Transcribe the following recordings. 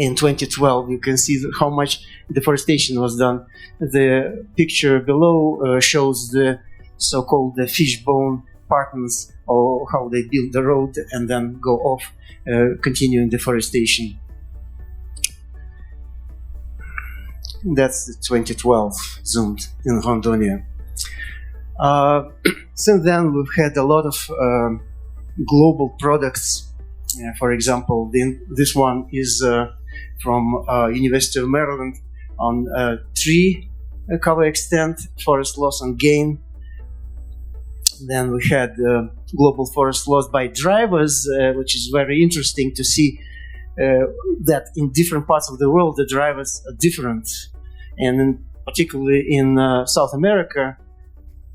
in 2012. You can see how much deforestation was done. The picture below shows the so-called the fishbone patterns, or how they build the road and then go off, continuing deforestation. That's the 2012 zoomed in Rondônia. Since then, we've had a lot of global products. For example, this one is from University of Maryland on tree cover extent, forest loss and gain. Then we had global forest loss by drivers, which is very interesting to see that in different parts of the world the drivers are different. And particularly in South America,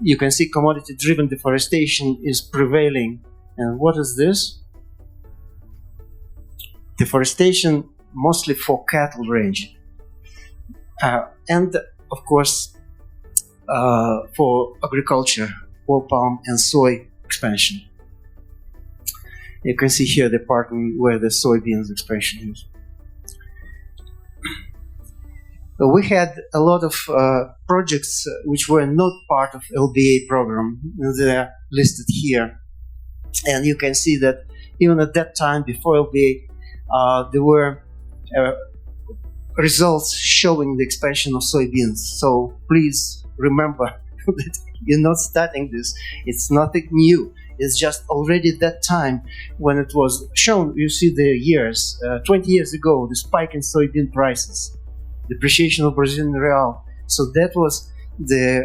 you can see commodity-driven deforestation is prevailing. And what is this? Deforestation mostly for cattle range. And of course, for agriculture, oil palm and soy expansion. You can see here the part where the soybeans expansion is. We had a lot of projects which were not part of LBA program. They're listed here. And you can see that even at that time, before LBA, there were results showing the expansion of soybeans. So please remember that you're not starting this. It's nothing new. It's just already that time when it was shown. You see the years, 20 years ago, the spike in soybean prices, depreciation of Brazilian real. So that was the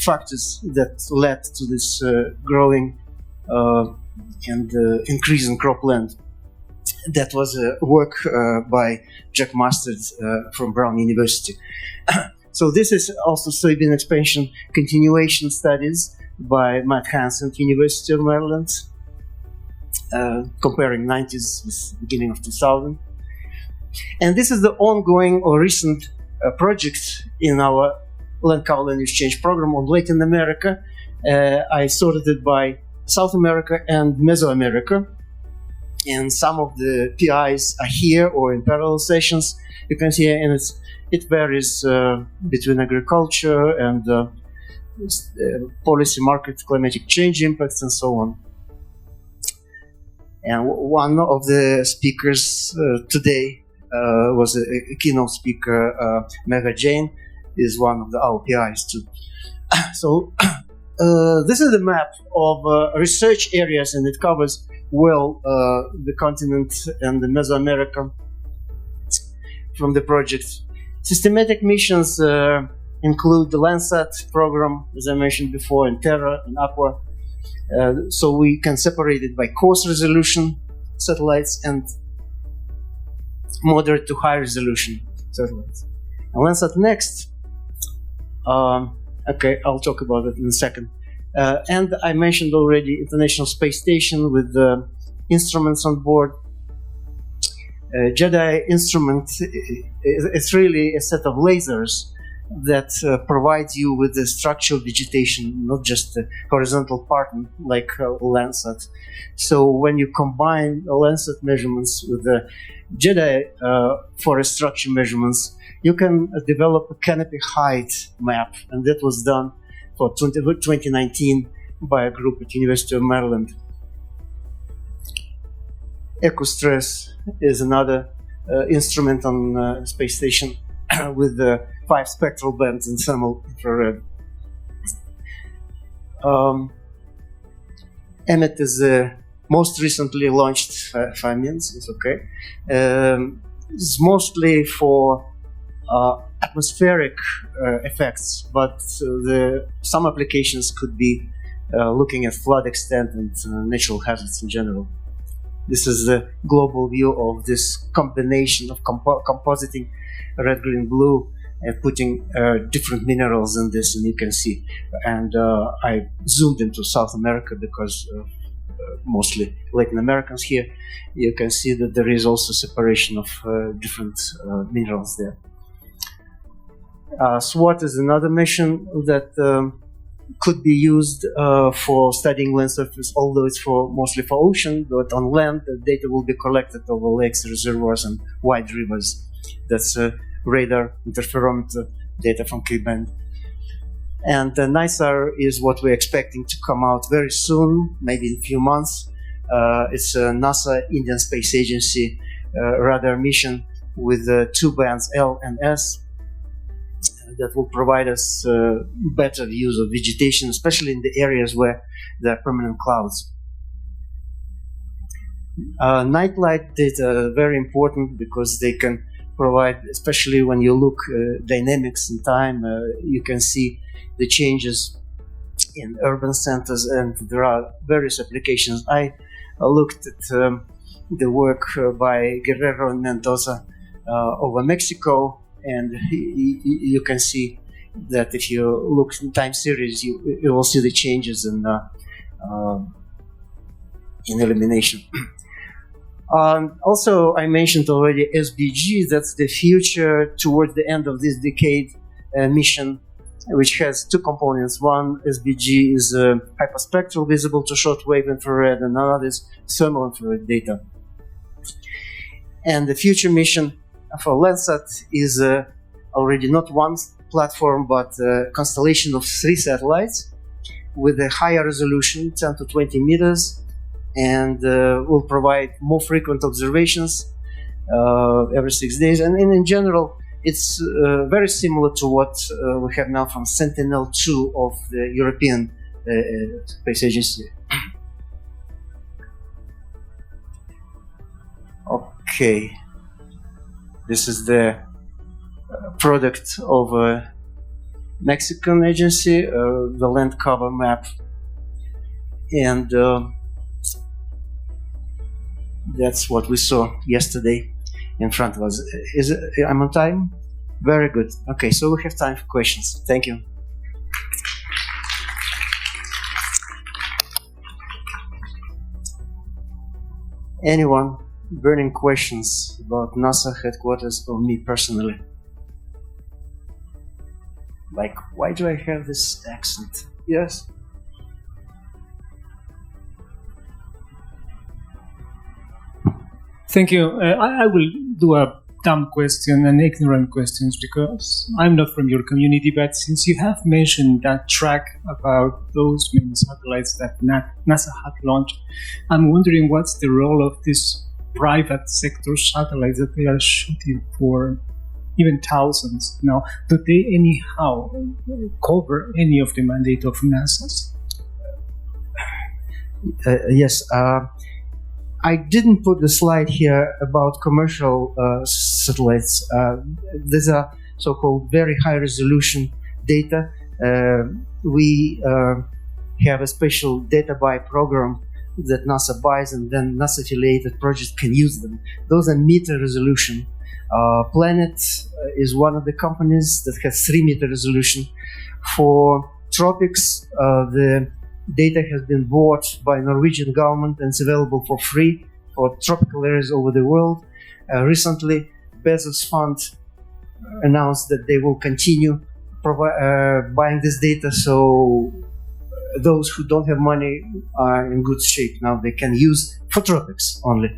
factors that led to this growing and increase in cropland. That was work by Jack Mustard from Brown University. So this is also soybean expansion continuation studies by Matt Hansen, University of Maryland, comparing 90s with beginning of 2000. And this is the ongoing or recent project in our land cover land use change program on Latin America. I sorted it by South America and Mesoamerica. And some of the PIs are here or in parallel sessions. You can see, and it varies between agriculture and policy, market, climatic change impacts, and so on. And one of the speakers today was a keynote speaker, Megha Jain, is one of our PIs too. So this is the map of research areas, and it covers well the continent and the Mesoamerica from the project. Systematic missions include the Landsat program, as I mentioned before, and Terra and Aqua. So we can separate it by coarse resolution satellites and moderate to high resolution satellites. And Landsat next. Okay, I'll talk about it in a second. And I mentioned already International Space Station with the instruments on board. JEDI instrument is really a set of lasers that provides you with the structural vegetation, not just the horizontal pattern like Landsat. So when you combine the Landsat measurements with the JEDI forest structure measurements, you can develop a canopy height map, and that was done for 2019 by a group at University of Maryland. EcoStress is another instrument on space station with 5 spectral bands in thermal infrared. EMET is the most recently launched 5 minutes. It's okay. It's mostly for atmospheric effects, but some applications could be looking at flood extent and natural hazards in general. This is the global view of this combination of compositing red, green, blue, and putting different minerals in this, and you can see. And I zoomed into South America because mostly Latin Americans here. You can see that there is also separation of different minerals there. SWOT is another mission that could be used for studying land surface, although it's mostly for ocean, but on land the data will be collected over lakes, reservoirs, and wide rivers. That's radar interferometer data from K-band. And NISAR is what we're expecting to come out very soon, maybe in a few months. It's a NASA Indian Space Agency radar mission with 2 bands L and S that will provide us better views of vegetation, especially in the areas where there are permanent clouds. Nightlight data are very important because they can provide, especially when you look dynamics in time, you can see the changes in urban centers, and there are various applications. I looked at the work by Guerrero and Mendoza over Mexico, and you can see that if you look in time series, you will see the changes in illumination. Also, I mentioned already SBG. That's the future towards the end of this decade mission, which has 2 components. One, SBG, is hyperspectral, visible to shortwave infrared, and another is thermal infrared data. And the future mission for Landsat is already not one platform, but a constellation of 3 satellites with a higher resolution, 10 to 20 meters, and will provide more frequent observations every 6 days. And in general, it's very similar to what we have now from Sentinel-2 of the European Space Agency. Okay, this is the product of a Mexican agency, the land cover map, and that's what we saw yesterday in front of us. I'm on time? Very good. Okay, so we have time for questions. Thank you. Anyone? Burning questions about NASA headquarters or me personally? Like, why do I have this accent? Yes? Thank you. I will do a dumb question and ignorant questions because I'm not from your community, but since you have mentioned that track about those main satellites that NASA had launched, I'm wondering what's the role of these private sector satellites that they are shooting for even thousands now. Do they anyhow cover any of the mandate of NASA's? Yes. I didn't put the slide here about commercial satellites. These are so-called very high-resolution data. We have a special data buy program that NASA buys, and then NASA-affiliated projects can use them. Those are meter resolution. Planet is one of the companies that has 3-meter resolution. For tropics, the data has been bought by Norwegian government and it's available for free for tropical areas over the world. Recently, Bezos Fund announced that they will continue buying this data, so those who don't have money are in good shape. Now they can use for tropics only.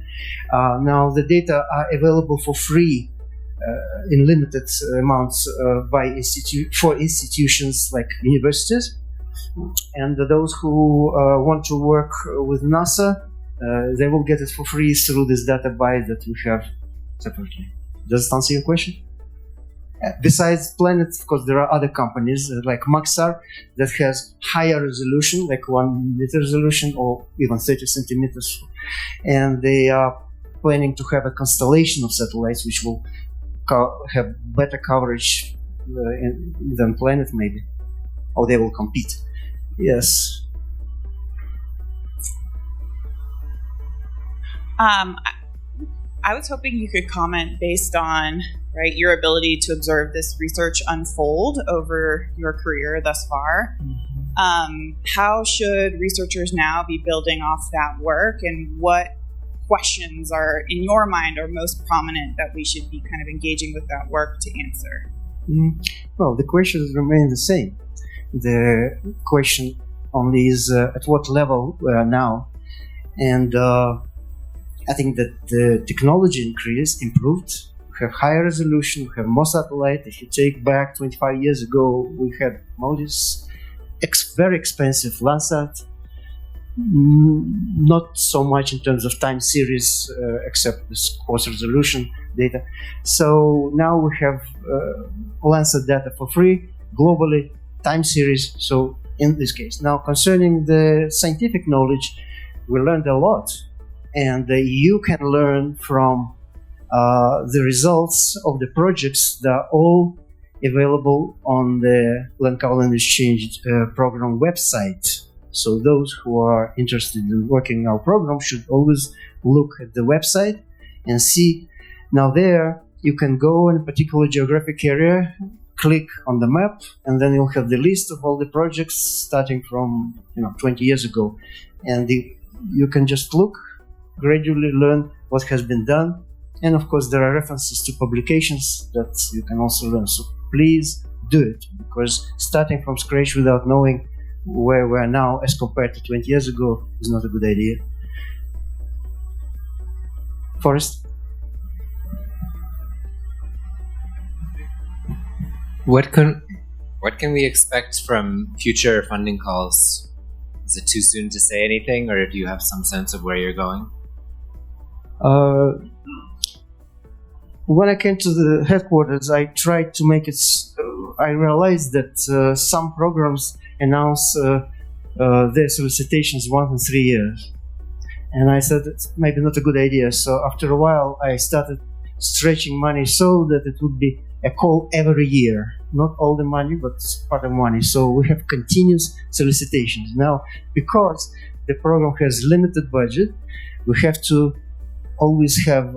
Now the data are available for free in limited amounts for institutions like universities. And those who want to work with NASA, they will get it for free through this data buy that we have separately. Does it answer your question? Besides Planet, of course, there are other companies like Maxar that has higher resolution, like 1 meter resolution or even 30 centimeters. And they are planning to have a constellation of satellites which will have better coverage than Planet, maybe. Or they will compete. Yes. I was hoping you could comment based on your ability to observe this research unfold over your career thus far. Mm-hmm. How should researchers now be building off that work, and what questions are in your mind are most prominent that we should be kind of engaging with that work to answer? Well, the questions remain the same. The question only is at what level we are now. And I think that the technology improved. We have higher resolution, we have more satellite. If you take back 25 years ago, we had all this very expensive Landsat, not so much in terms of time series, except this coarse resolution data. So now we have Landsat data for free, globally, time series. So in this case, now concerning the scientific knowledge, we learned a lot, and you can learn from the results of the projects that are all available on the Land Cover Land Exchange program website. So those who are interested in working in our program should always look at the website and see. Now there, you can go in a particular geographic area, click on the map, and then you'll have the list of all the projects starting from 20 years ago. And you can just look, gradually learn what has been done. And of course, there are references to publications that you can also learn. So please do it, because starting from scratch without knowing where we are now as compared to 20 years ago is not a good idea. Forrest? What can we expect from future funding calls? Is it too soon to say anything, or do you have some sense of where you're going? When I came to the headquarters, I tried to make it. I realized that some programs announce their solicitations once in 3 years, and I said it's maybe not a good idea. So after a while, I started stretching money so that it would be a call every year, not all the money, but part of money. So we have continuous solicitations now, because the program has limited budget. We have to always have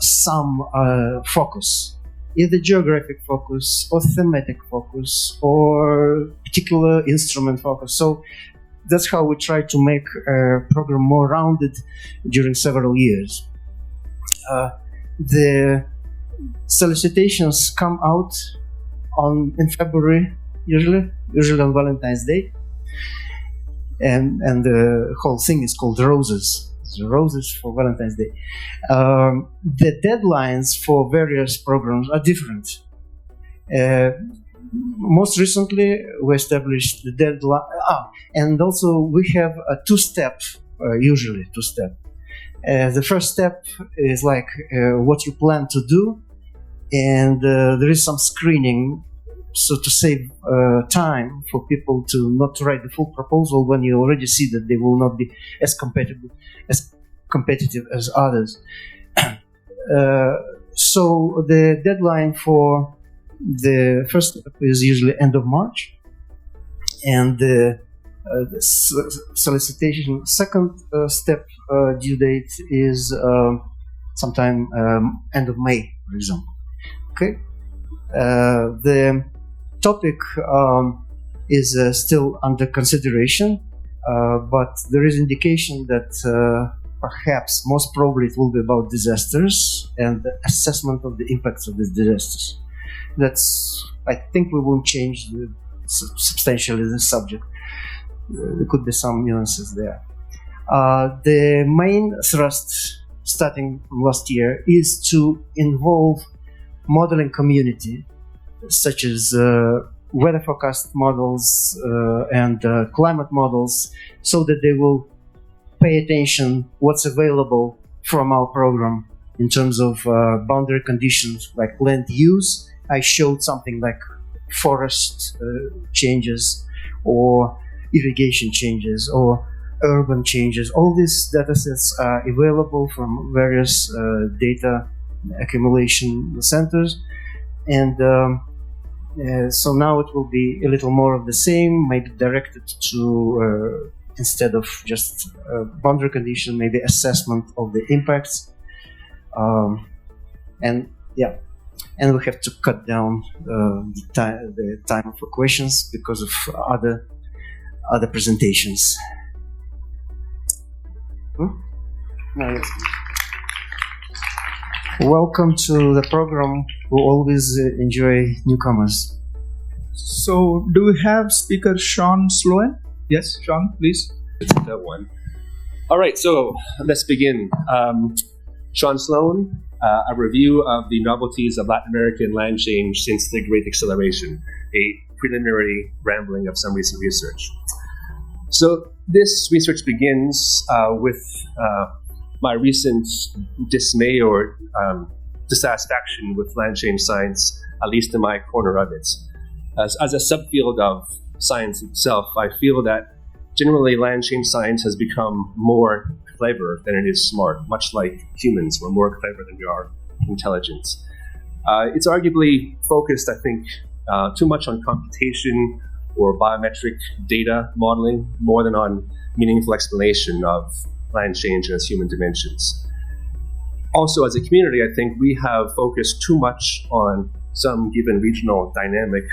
some focus, either geographic focus or thematic focus or particular instrument focus. So that's how we try to make a program more rounded during several years. The solicitations come out in February, usually on Valentine's Day, and the whole thing is called roses. Roses for Valentine's Day. The deadlines for various programs are different. Most recently, we established the deadline, and also we have a two-step, usually two-step. The first step is like what you plan to do, and there is some screening, so to save time for people to not write the full proposal when you already see that they will not be as competitive as others. So the deadline for the first step is usually end of March, and the solicitation second step due date is sometime end of May, for example. Okay. The topic is still under consideration, but there is indication that perhaps, most probably, it will be about disasters and the assessment of the impacts of these disasters. I think we won't change substantially the subject. There could be some nuances there. The main thrust, starting from last year, is to involve modeling community, such as weather forecast models and climate models, so that they will pay attention what's available from our program in terms of boundary conditions like land use. I showed something like forest changes or irrigation changes or urban changes. All these data sets are available from various data accumulation centers, and so now it will be a little more of the same, maybe directed to instead of just boundary condition, maybe assessment of the impacts, and we have to cut down the time for questions because of other presentations. Welcome to the program. We always enjoy newcomers. So, do we have speaker Sean Sloan? Yes, Sean, please. That one. All right, so let's begin. Sean Sloan, a review of the novelties of Latin American land change since the Great Acceleration, a preliminary rambling of some recent research. So this research begins with my recent dismay or dissatisfaction with land change science, at least in my corner of it. As a subfield of science itself, I feel that generally land change science has become more clever than it is smart, much like humans. We're more clever than we are intelligent. It's arguably focused, I think, too much on computation or biometric data modeling more than on meaningful explanation of land change and its human dimensions. Also, as a community, I think we have focused too much on some given regional dynamic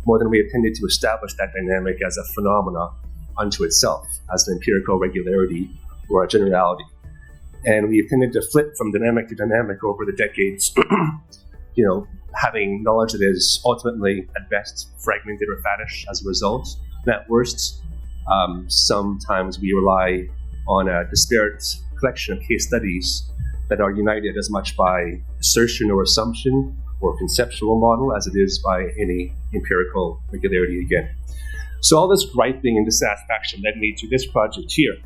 more than we have tended to establish that dynamic as a phenomena unto itself, as an empirical regularity or a generality. And we have tended to flip from dynamic to dynamic over the decades, having knowledge that is ultimately, at best, fragmented or faddish as a result. And at worst, sometimes we rely on a disparate collection of case studies that are united as much by assertion or assumption or conceptual model as it is by any empirical regularity again. So all this griping and dissatisfaction led me to this project here,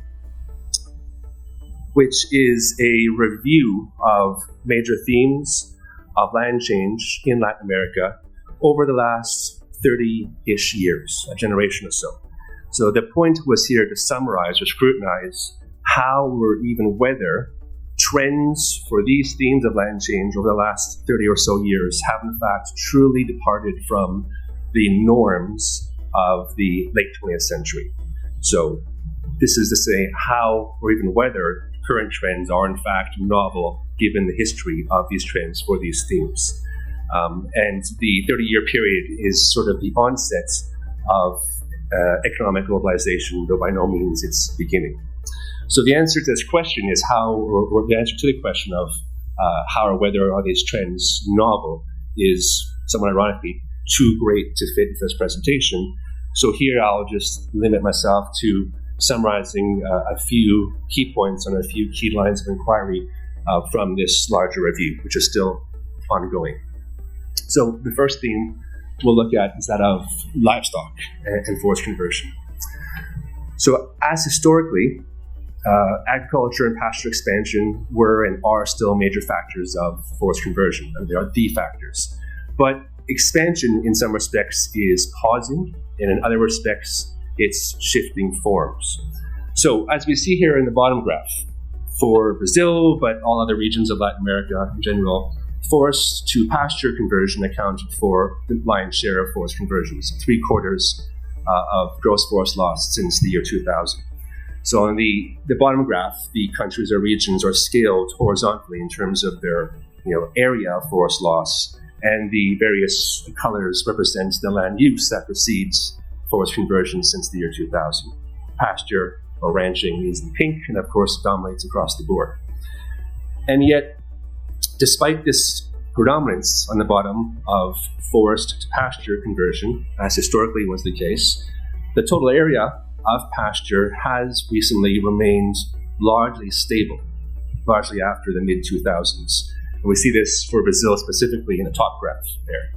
which is a review of major themes of land change in Latin America over the last 30-ish years, a generation or so. So the point was here to summarize or scrutinize how or even whether trends for these themes of land change over the last 30 or so years have in fact truly departed from the norms of the late 20th century. So this is to say how or even whether current trends are in fact novel given the history of these trends for these themes. And the 30-year period is sort of the onset of economic globalization, though by no means its beginning. So the answer to this question is how, or the answer to the question of how or whether are these trends novel is, somewhat ironically, too great to fit into this presentation. So here I'll just limit myself to summarizing a few key points and a few key lines of inquiry from this larger review, which is still ongoing. So the first theme we'll look at is that of livestock and forest conversion. So as historically, agriculture and pasture expansion were and are still major factors of forest conversion. They are the factors. But expansion in some respects is pausing, and in other respects, it's shifting forms. So as we see here in the bottom graph, for Brazil, but all other regions of Latin America in general, forest to pasture conversion accounted for the lion's share of forest conversions, 3/4 of gross forest loss since the year 2000. So on the bottom graph, the countries or regions are scaled horizontally in terms of their area of forest loss, and the various colors represent the land use that precedes forest conversion since the year 2000. Pasture or ranching is in pink, and of course dominates across the board. And yet, despite this predominance on the bottom of forest to pasture conversion, as historically was the case, the total area of pasture has recently remained largely stable, largely after the mid-2000s. And we see this for Brazil specifically in the top graph there.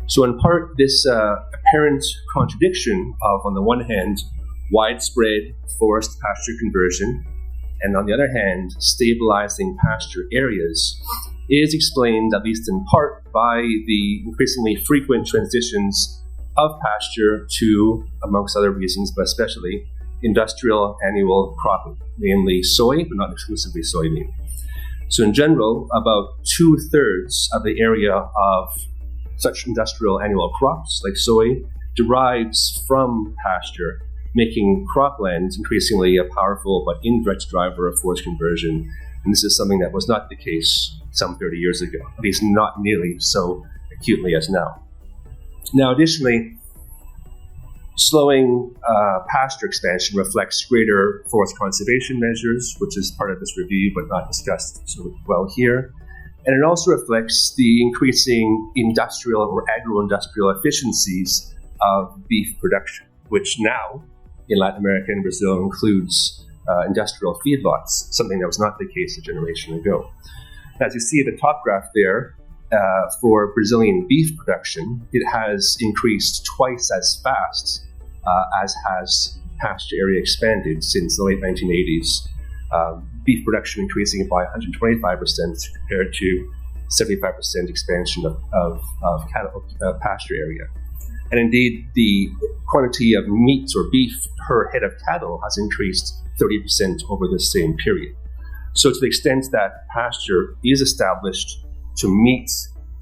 So in part, this apparent contradiction of, on the one hand, widespread forest pasture conversion, and on the other hand, stabilizing pasture areas, is explained, at least in part, by the increasingly frequent transitions of pasture to, amongst other reasons, but especially industrial annual cropping, namely soy, but not exclusively soybean. So in general, about 2/3 of the area of such industrial annual crops, like soy, derives from pasture, making cropland increasingly a powerful but indirect driver of forest conversion. And this is something that was not the case some 30 years ago, at least not nearly so acutely as now. Now, additionally, slowing pasture expansion reflects greater forest conservation measures, which is part of this review but not discussed so well here. And it also reflects the increasing industrial or agro-industrial efficiencies of beef production, which now in Latin America and Brazil includes industrial feedlots, something that was not the case a generation ago. As you see at the top graph there, for Brazilian beef production, it has increased twice as fast as has pasture area expanded since the late 1980s. Beef production increasing by 125% compared to 75% expansion of cattle pasture area. And indeed, the quantity of meat or beef per head of cattle has increased 30% over the same period. So to the extent that pasture is established to meet,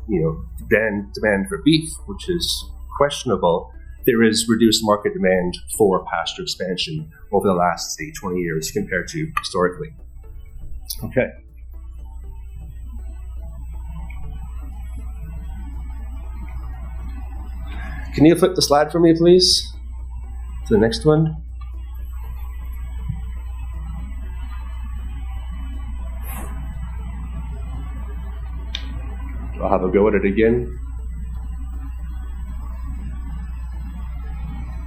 demand for beef, which is questionable, there is reduced market demand for pasture expansion over the last, say, 20 years compared to historically. Okay. Can you flip the slide for me, please? To the next one. I'll have a go at it again.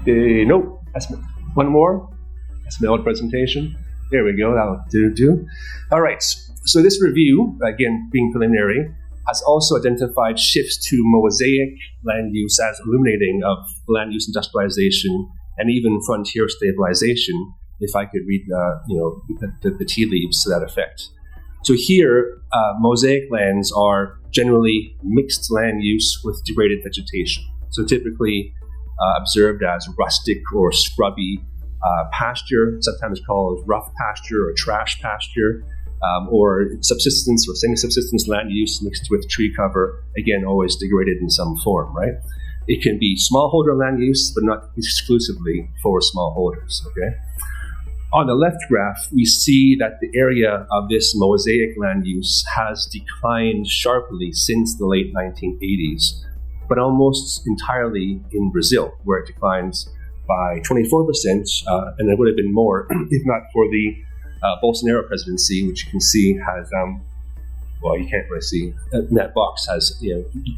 Nope. One more. That's my old presentation. There we go. That'll do. All right. So this review, again, being preliminary, has also identified shifts to mosaic land use as illuminating of land use industrialization and even frontier stabilization, if I could read the tea leaves to that effect. So here, mosaic lands are generally mixed land use with degraded vegetation. So typically observed as rustic or scrubby pasture, sometimes called rough pasture or trash pasture, or subsistence or semi-subsistence land use mixed with tree cover, again, always degraded in some form, right? It can be smallholder land use, but not exclusively for smallholders, okay? On the left graph, we see that the area of this mosaic land use has declined sharply since the late 1980s, but almost entirely in Brazil, where it declines by 24%, and it would have been more if not for the Bolsonaro presidency, which you can see has, you can't really see, that box has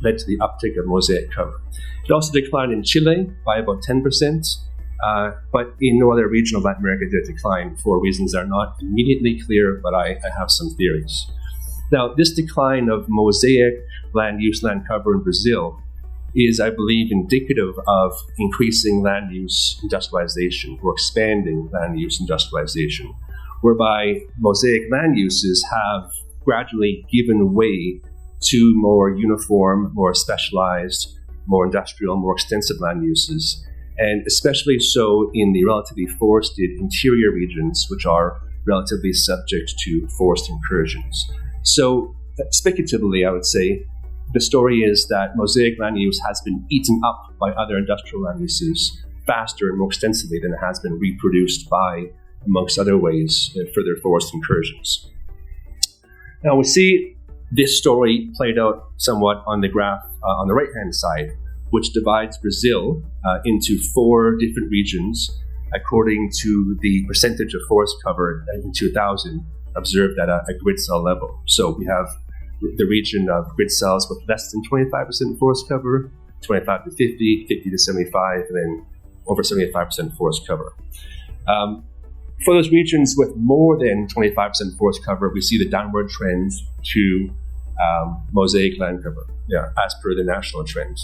led to the uptick of mosaic cover. It also declined in Chile by about 10%, but in no other region of Latin America did it decline for reasons that are not immediately clear, but I have some theories. Now, this decline of mosaic land use, land cover in Brazil is, I believe, indicative of increasing land use industrialization or expanding land use industrialization, whereby mosaic land uses have gradually given way to more uniform, more specialized, more industrial, more extensive land uses, and especially so in the relatively forested interior regions, which are relatively subject to forest incursions. So, speculatively, I would say, the story is that mosaic land use has been eaten up by other industrial land uses faster and more extensively than it has been reproduced by, amongst other ways, further forest incursions. Now we see this story played out somewhat on the graph on the right-hand side, which divides Brazil into 4 different regions according to the percentage of forest cover in 2000 observed at a grid cell level. So we have the region of grid cells with less than 25% forest cover, 25 to 50, 50 to 75, and then over 75% forest cover. For those regions with more than 25% forest cover, we see the downward trend to mosaic land cover, as per the national trend.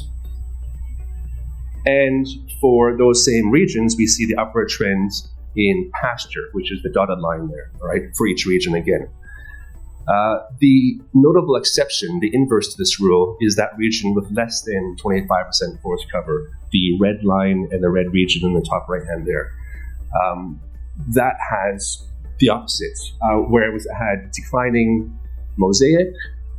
And for those same regions, we see the upward trend in pasture, which is the dotted line there, right, for each region again. The notable exception, the inverse to this rule, is that region with less than 25% forest cover, the red line and the red region in the top right hand there. That has the opposite, where it had declining mosaic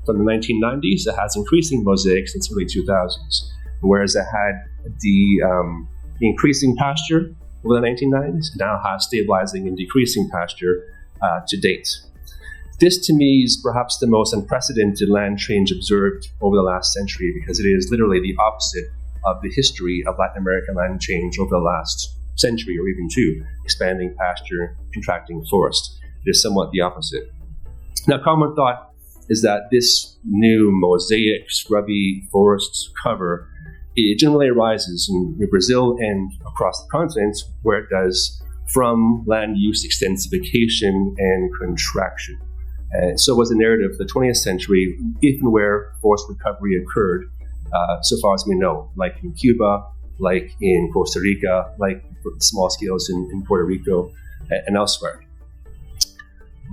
from the 1990s, it has increasing mosaic since the early 2000s, whereas it had the increasing pasture over the 1990s, now has stabilizing and decreasing pasture to date. This, to me, is perhaps the most unprecedented land change observed over the last century, because it is literally the opposite of the history of Latin American land change over the last century or even 2, expanding pasture, contracting forest. It is somewhat the opposite. Now, common thought is that this new mosaic, scrubby forest cover, it generally arises in Brazil and across the continent, where it does from land use extensification and contraction. And so was the narrative of the 20th century, if and where forest recovery occurred, so far as we know, like in Cuba, like in Costa Rica, like small scales in Puerto Rico and elsewhere.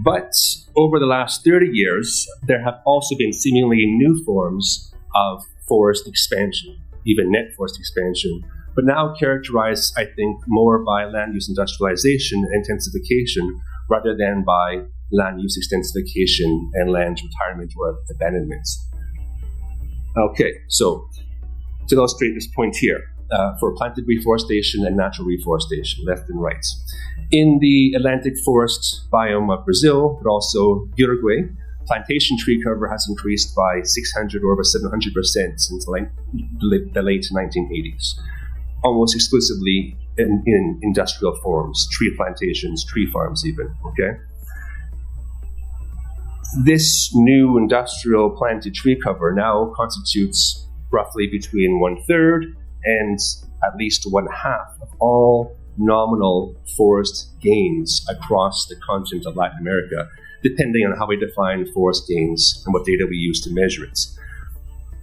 But over the last 30 years, there have also been seemingly new forms of forest expansion, even net forest expansion, but now characterized, I think, more by land use industrialization and intensification rather than by land use extensification and land retirement or abandonment. Okay, so to illustrate this point here, for planted reforestation and natural reforestation, left and right. In the Atlantic forest biome of Brazil, but also Uruguay, plantation tree cover has increased by 600 or over 700% since the late 1980s, almost exclusively in industrial forms, tree plantations, tree farms even, okay? This new industrial planted tree cover now constitutes roughly between 1/3 and at least 1/2 of all nominal forest gains across the continent of Latin America, depending on how we define forest gains and what data we use to measure it.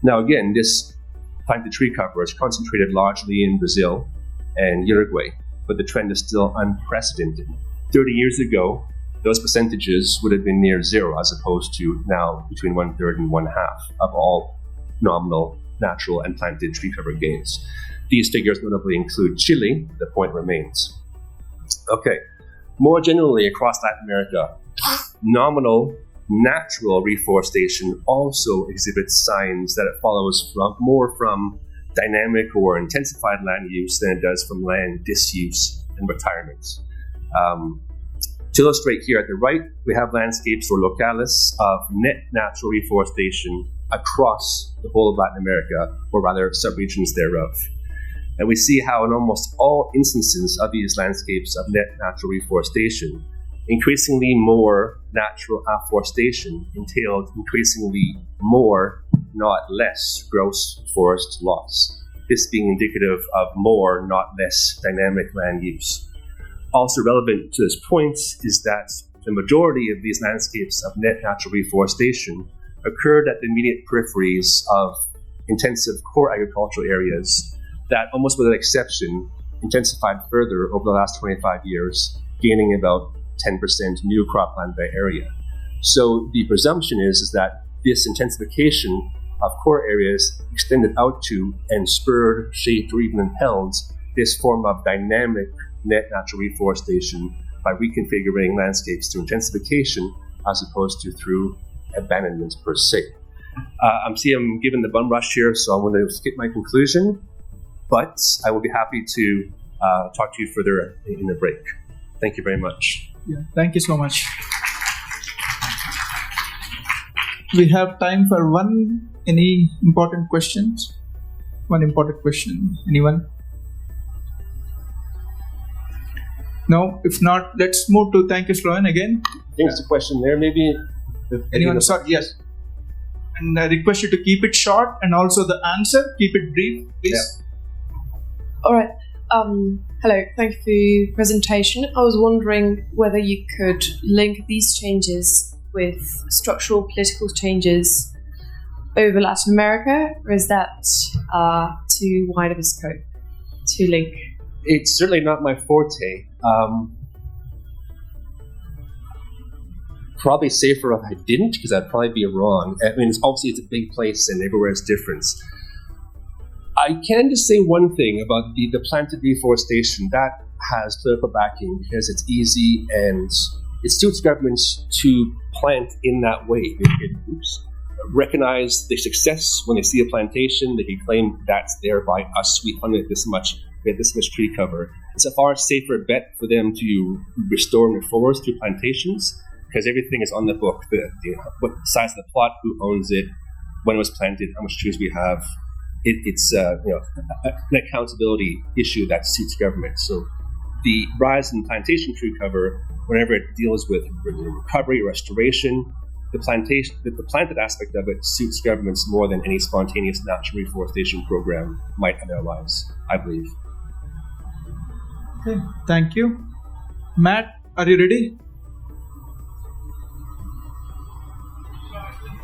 Now again, this planted tree cover is concentrated largely in Brazil and Uruguay, but the trend is still unprecedented. 30 years ago, those percentages would have been near zero, as opposed to now between 1/3 and 1/2 of all nominal, natural, and planted tree cover gains. These figures notably include Chile. The point remains. Okay, more generally across Latin America, nominal natural reforestation also exhibits signs that it follows more from dynamic or intensified land use than it does from land disuse and retirement. To illustrate here at the right, we have landscapes or locales of net natural reforestation across the whole of Latin America, or rather subregions thereof. And we see how in almost all instances of these landscapes of net natural reforestation, increasingly more natural afforestation entailed increasingly more, not less, gross forest loss. This being indicative of more, not less, dynamic land use. Also relevant to this point is that the majority of these landscapes of net natural reforestation occurred at the immediate peripheries of intensive core agricultural areas that, almost without exception, intensified further over the last 25 years, gaining about 10% new cropland by area. So the presumption is that this intensification of core areas extended out to and spurred, shaped, or even impelled this form of dynamic net natural reforestation by reconfiguring landscapes through intensification as opposed to through abandonment per se. I'm given the bum rush here, so I'm going to skip my conclusion, but I will be happy to talk to you further in the break. Thank you very much. Yeah, thank you so much. We have time for any important questions? One important question. Anyone? No? If not, let's move to thank you, Sloan, again. Thanks. A question there, maybe? Anyone? Sorry, yes. And I request you to keep it short, and also the answer, keep it brief, please. Yeah. All right. Hello, thank you for your presentation. I was wondering whether you could link these changes with structural political changes over Latin America, or is that too wide of a scope to link? It's certainly not my forte. Probably safer if I didn't, because I'd probably be wrong. I mean, obviously it's a big place and everywhere it's different. I can just say one thing about the planted reforestation. That has political backing because it's easy and it suits governments to plant in that way. They can recognize the success when they see a plantation. They can claim that's there by us. We funded this much. We had this much tree cover. It's a far safer bet for them to restore and reforest through plantations because everything is on the book. What size of the plot, who owns it, when it was planted, how much trees we have. It's an accountability issue that suits government. So the rise in plantation tree cover, whenever it deals with recovery, restoration, the planted aspect of it suits governments more than any spontaneous natural reforestation program might otherwise, I believe. Okay, thank you. Matt, are you ready?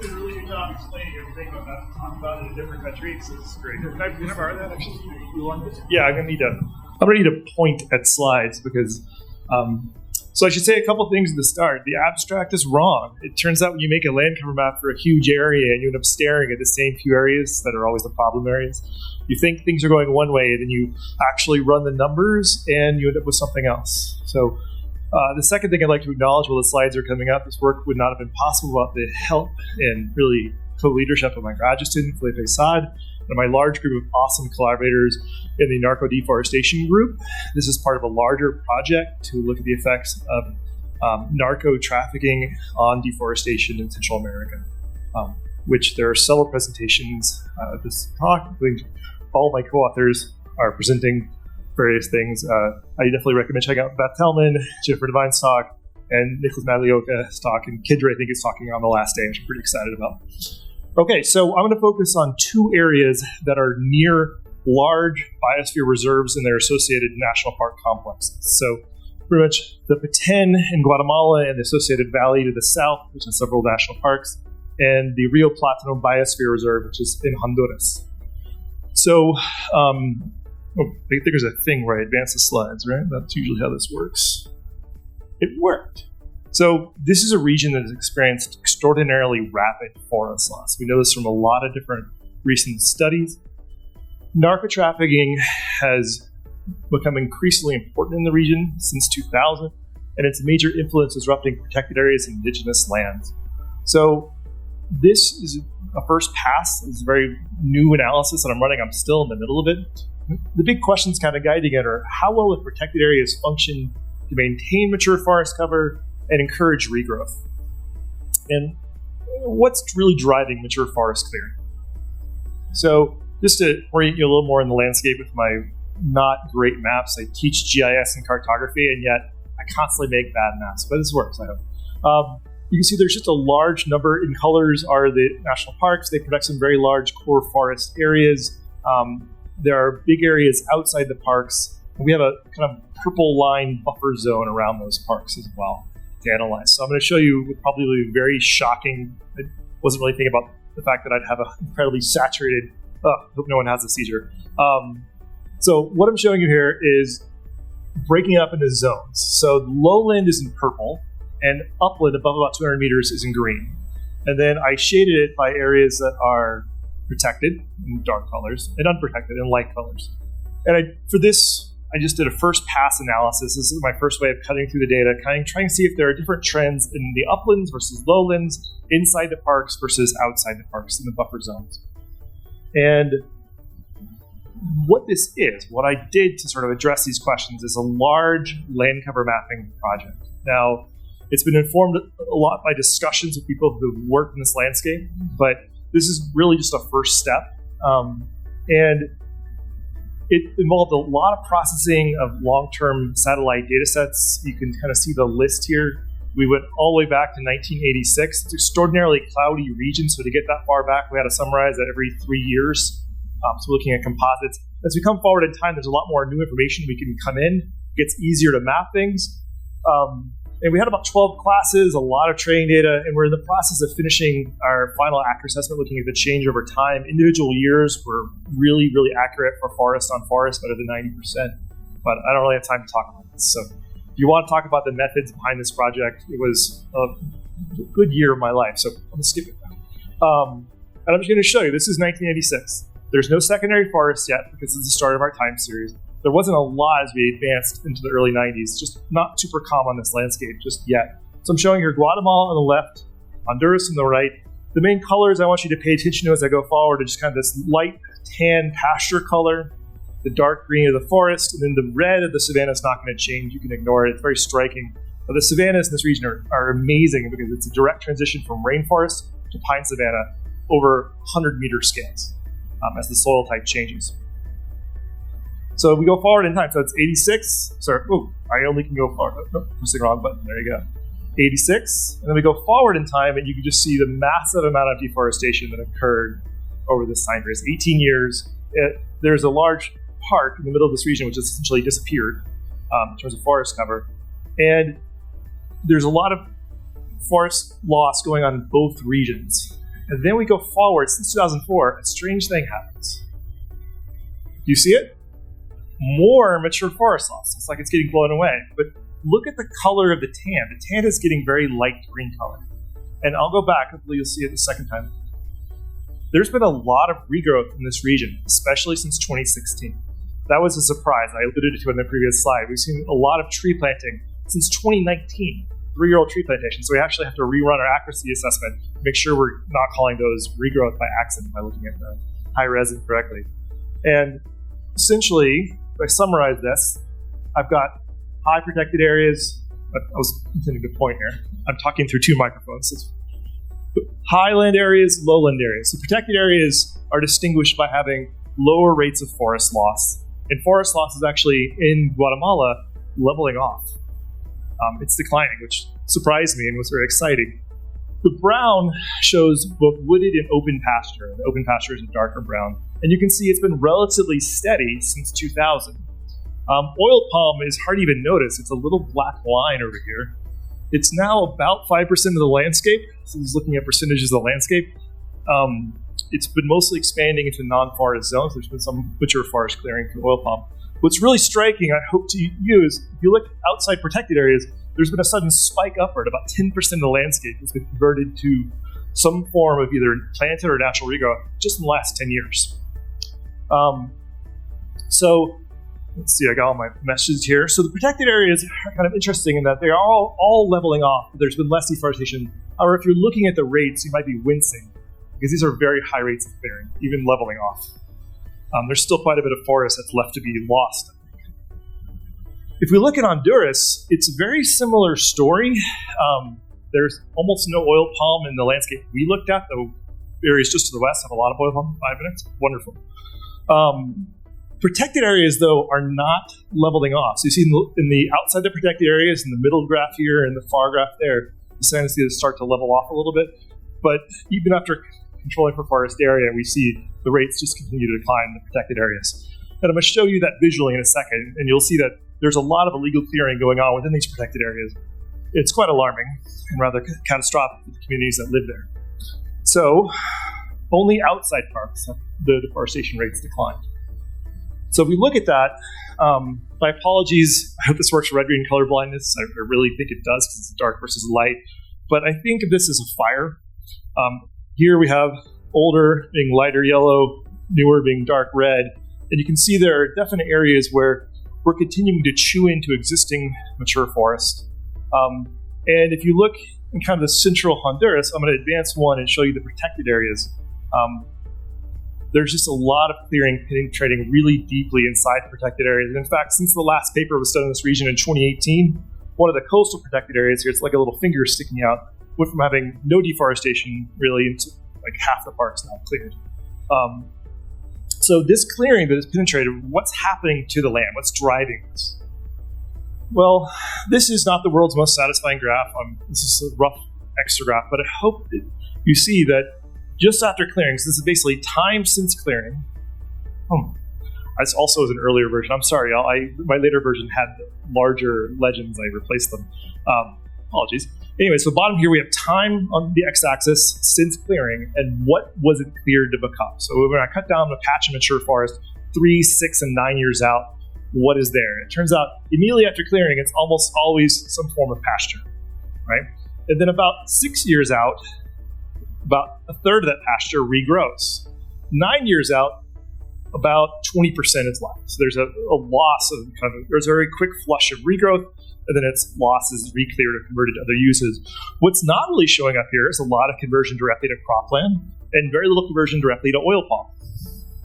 You did a really good job explaining everything about talking about it in different countries. It's great. Can I borrow that actually? You want this? Yeah, I'm ready to point at slides because so I should say a couple things at the start. The abstract is wrong. It turns out when you make a land cover map for a huge area and you end up staring at the same few areas that are always the problem areas, you think things are going one way, then you actually run the numbers and you end up with something else. So the second thing I'd like to acknowledge while the slides are coming up, this work would not have been possible without the help and really co-leadership of my graduate student, Felipe Saad, and my large group of awesome collaborators in the narco-deforestation group. This is part of a larger project to look at the effects of narco-trafficking on deforestation in Central America, which there are several presentations at this talk, including all my co-authors are presenting various things. I definitely recommend checking out Beth Tellman, Jennifer Devine's talk, and Nicholas Maglioca's talk, and Kidra, I think, is talking on the last day, which I'm pretty excited about. Okay, so I'm going to focus on two areas that are near large biosphere reserves and their associated national park complexes. So pretty much the Petén in Guatemala and the associated valley to the south, which has several national parks, and the Rio Plátano Biosphere Reserve, which is in Honduras. So I think there's a thing where I advance the slides, right? That's usually how this works. It worked. So this is a region that has experienced extraordinarily rapid forest loss. We know this from a lot of different recent studies. Narco-trafficking has become increasingly important in the region since 2000, and its major influence is disrupting protected areas and indigenous lands. So this is a first pass. It's a very new analysis that I'm running. I'm still in the middle of it. The big questions kind of guiding it are how well have protected areas function to maintain mature forest cover and encourage regrowth? And what's really driving mature forest clearing? So just to orient you a little more in the landscape with my not great maps, I teach GIS and cartography, and yet I constantly make bad maps, but this works, I hope. You can see there's just a large number. In colors are the national parks. They protect some very large core forest areas. There are big areas outside the parks. And we have a kind of purple line buffer zone around those parks as well to analyze. So I'm going to show you probably very shocking. I wasn't really thinking about the fact that I'd have an incredibly saturated, hope no one has a seizure. So what I'm showing you here is breaking up into zones. So lowland is in purple, and upland above about 200 meters is in green. And then I shaded it by areas that are protected in dark colors and unprotected in light colors. And for this, I just did a first pass analysis. This is my first way of cutting through the data, trying to see if there are different trends in the uplands versus lowlands, inside the parks versus outside the parks in the buffer zones. And what this is, what I did to sort of address these questions is a large land cover mapping project. Now, it's been informed a lot by discussions with people who've worked in this landscape, but this is really just a first step. And it involved a lot of processing of long-term satellite data sets. You can kind of see the list here. We went all the way back to 1986. It's an extraordinarily cloudy region, so to get that far back, we had to summarize that every 3 years. So we're looking at composites. As we come forward in time, there's a lot more new information we can come in. It gets easier to map things. And we had about 12 classes, a lot of training data, and we're in the process of finishing our final accuracy assessment, looking at the change over time. Individual years were really, really accurate for forest on forest, better than 90%. But I don't really have time to talk about this. So if you want to talk about the methods behind this project, it was a good year of my life. So I'm going to skip it now. And I'm just going to show you, this is 1986. There's no secondary forest yet because it's the start of our time series. There wasn't a lot as we advanced into the early 90s, just not super calm on this landscape just yet. So I'm showing here Guatemala on the left, Honduras on the right. The main colors I want you to pay attention to as I go forward are just kind of this light tan pasture color, the dark green of the forest, and then the red of the savanna is not going to change. You can ignore it. It's very striking. But the savannas in this region are amazing because it's a direct transition from rainforest to pine savanna over 100-meter scales as the soil type changes. So we go forward in time. So it's 86. Sorry, I only can go forward. Oh, pressing the wrong button. There you go. 86, and then we go forward in time, and you can just see the massive amount of deforestation that occurred over this time period. 18 years. There's a large park in the middle of this region which has essentially disappeared in terms of forest cover, and there's a lot of forest loss going on in both regions. And then we go forward since 2004, a strange thing happens. Do you see it? More mature forest loss. It's like it's getting blown away. But look at the color of the tan. The tan is getting very light green color. And I'll go back, hopefully you'll see it the second time. There's been a lot of regrowth in this region, especially since 2016. That was a surprise. I alluded to it in the previous slide. We've seen a lot of tree planting since 2019, 3-year-old tree plantation. So we actually have to rerun our accuracy assessment, make sure we're not calling those regrowth by accident by looking at the high res incorrectly. And essentially, if I summarize this, I've got high protected areas. I was intending to point here. I'm talking through two microphones. Highland areas, lowland areas. So protected areas are distinguished by having lower rates of forest loss. And forest loss is actually, in Guatemala, leveling off. It's declining, which surprised me and was very exciting. The brown shows both wooded and open pasture. The open pasture is a darker brown. And you can see it's been relatively steady since 2000. Oil palm is hard to even notice. It's a little black line over here. It's now about 5% of the landscape. So this is looking at percentages of the landscape. It's been mostly expanding into non-forest zones. There's been some mature forest clearing for oil palm. What's really striking, I hope to use, if you look outside protected areas, there's been a sudden spike upward. About 10% of the landscape has been converted to some form of either planted or natural regrowth just in the last 10 years. So let's see, I got all my messages here. So the protected areas are kind of interesting in that they are all leveling off. There's been less deforestation. However, if you're looking at the rates, you might be wincing because these are very high rates of clearing, even leveling off. There's still quite a bit of forest that's left to be lost. If we look at Honduras, it's a very similar story. There's almost no oil palm in the landscape we looked at, though areas just to the west have a lot of oil palm. 5 minutes, wonderful. Protected areas, though, are not leveling off. So you see in the outside the protected areas, in the middle graph here and the far graph there, you starting to see this start to level off a little bit. But even after controlling for forest area, we see the rates just continue to decline in the protected areas. And I'm going to show you that visually in a second, and you'll see that there's a lot of illegal clearing going on within these protected areas. It's quite alarming and rather catastrophic for the communities that live there. So only outside parks have the deforestation rates declined. So if we look at that, my apologies, I hope this works for red-green color blindness. I really think it does because it's dark versus light. But I think of this as a fire. Here we have older being lighter yellow, newer being dark red. And you can see there are definite areas where we're continuing to chew into existing mature forest. And if you look in kind of the central Honduras, I'm going to advance one and show you the protected areas. There's just a lot of clearing penetrating really deeply inside protected areas. And in fact, since the last paper was done in this region in 2018, one of the coastal protected areas here, it's like a little finger sticking out, went from having no deforestation really into like half the park's now cleared. So this clearing that is penetrated, what's happening to the land? What's driving this? Well, this is not the world's most satisfying graph. This is a rough extra graph, but I hope that you see that just after clearing, so this is basically time since clearing. This also is an earlier version. I'm sorry, my later version had larger legends. I replaced them. Apologies. Anyway, so bottom here we have time on the x-axis since clearing, and what was it cleared to become? So when I cut down the patch of mature forest 3, 6, and 9 years out, what is there? And it turns out immediately after clearing, it's almost always some form of pasture, right? And then about 6 years out, about a third of that pasture regrows. 9 years out, about 20% is left. So there's a loss of there's a very quick flush of regrowth, and then its loss is re-cleared or converted to other uses. What's not really showing up here is a lot of conversion directly to cropland and very little conversion directly to oil palm.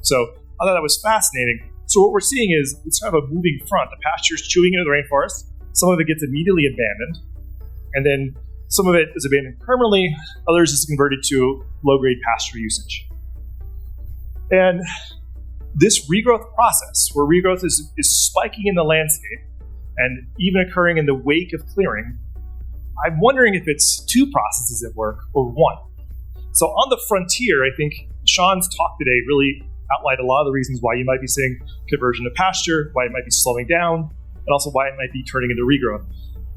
So I thought that was fascinating. So what we're seeing is it's kind of a moving front. The pasture's chewing into the rainforest. Some of it gets immediately abandoned, and then some of it is abandoned permanently. Others is converted to low-grade pasture usage. And this regrowth process, where regrowth is spiking in the landscape and even occurring in the wake of clearing, I'm wondering if it's two processes at work or one. So on the frontier, I think Sean's talk today really outlined a lot of the reasons why you might be seeing conversion to pasture, why it might be slowing down, and also why it might be turning into regrowth.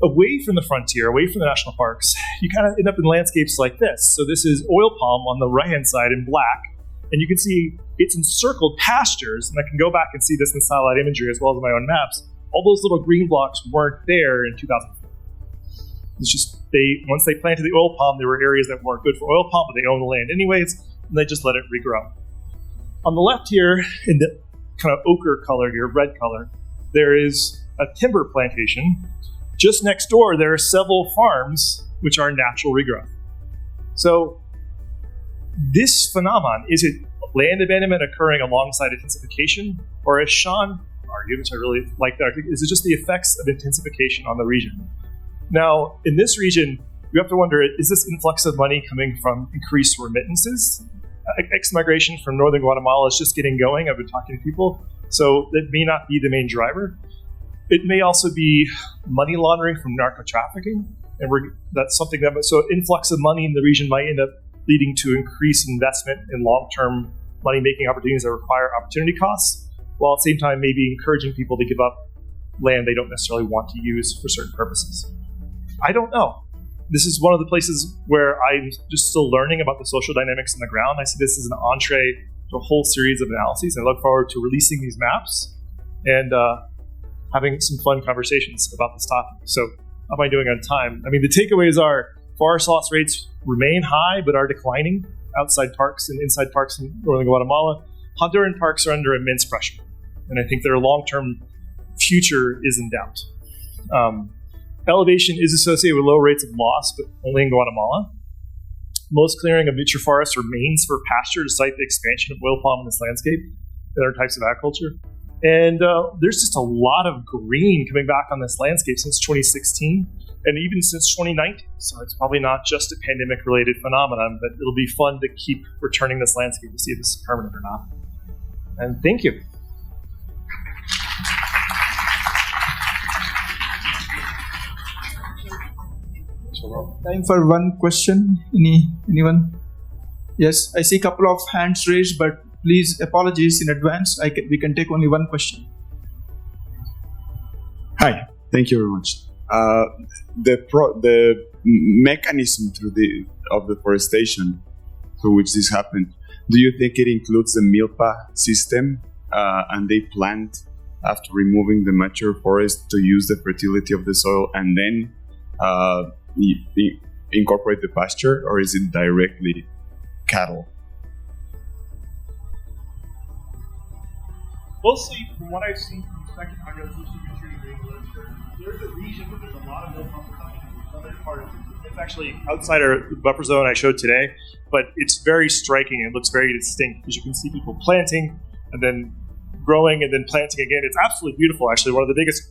Away from the frontier, away from the national parks, you kind of end up in landscapes like this. So this is oil palm on the right-hand side in black, and you can see it's encircled pastures, and I can go back and see this in satellite imagery as well as my own maps. All those little green blocks weren't there in 2004. It's just once they planted the oil palm, there were areas that weren't good for oil palm, but they own the land anyways, and they just let it regrow. On the left here, in the kind of ochre color here, red color, there is a timber plantation. Just next door, there are several farms which are natural regrowth. So this phenomenon, is it land abandonment occurring alongside intensification? Or as Sean argued, which I really like that, is it just the effects of intensification on the region? Now, in this region, you have to wonder, is this influx of money coming from increased remittances? Ex-migration from northern Guatemala is just getting going. I've been talking to people. So that may not be the main driver. It may also be money laundering from narco-trafficking. And that's something that, so influx of money in the region might end up leading to increased investment in long-term money-making opportunities that require opportunity costs, while at the same time maybe encouraging people to give up land they don't necessarily want to use for certain purposes. I don't know. This is one of the places where I'm just still learning about the social dynamics on the ground. I see this as an entree to a whole series of analyses. I look forward to releasing these maps and having some fun conversations about this topic. So how am I doing on time? I mean, the takeaways are forest loss rates remain high, but are declining outside parks and inside parks in northern Guatemala. Honduran parks are under immense pressure, and I think their long-term future is in doubt. Elevation is associated with low rates of loss, but only in Guatemala. Most clearing of mature forests remains for pasture, despite the expansion of oil palm in this landscape and other types of agriculture. And there's just a lot of green coming back on this landscape since 2016, and even since 2019. So it's probably not just a pandemic-related phenomenon, but it'll be fun to keep returning this landscape to see if this is permanent or not. And thank you. Time for one question. Anyone? Yes, I see a couple of hands raised, but please, apologies in advance. We can take only one question. Hi, thank you very much. The mechanism of deforestation through which this happened, do you think it includes the milpa system, and they plant after removing the mature forest to use the fertility of the soil and then incorporate the pasture, or is it directly cattle? Mostly, from what I've seen from Second Agriculture, there's a region where there's a lot of milpa production. Another part of it's actually outside our buffer zone I showed today, but it's very striking. It looks very distinct because you can see people planting and then growing and then planting again. It's absolutely beautiful. Actually, one of the biggest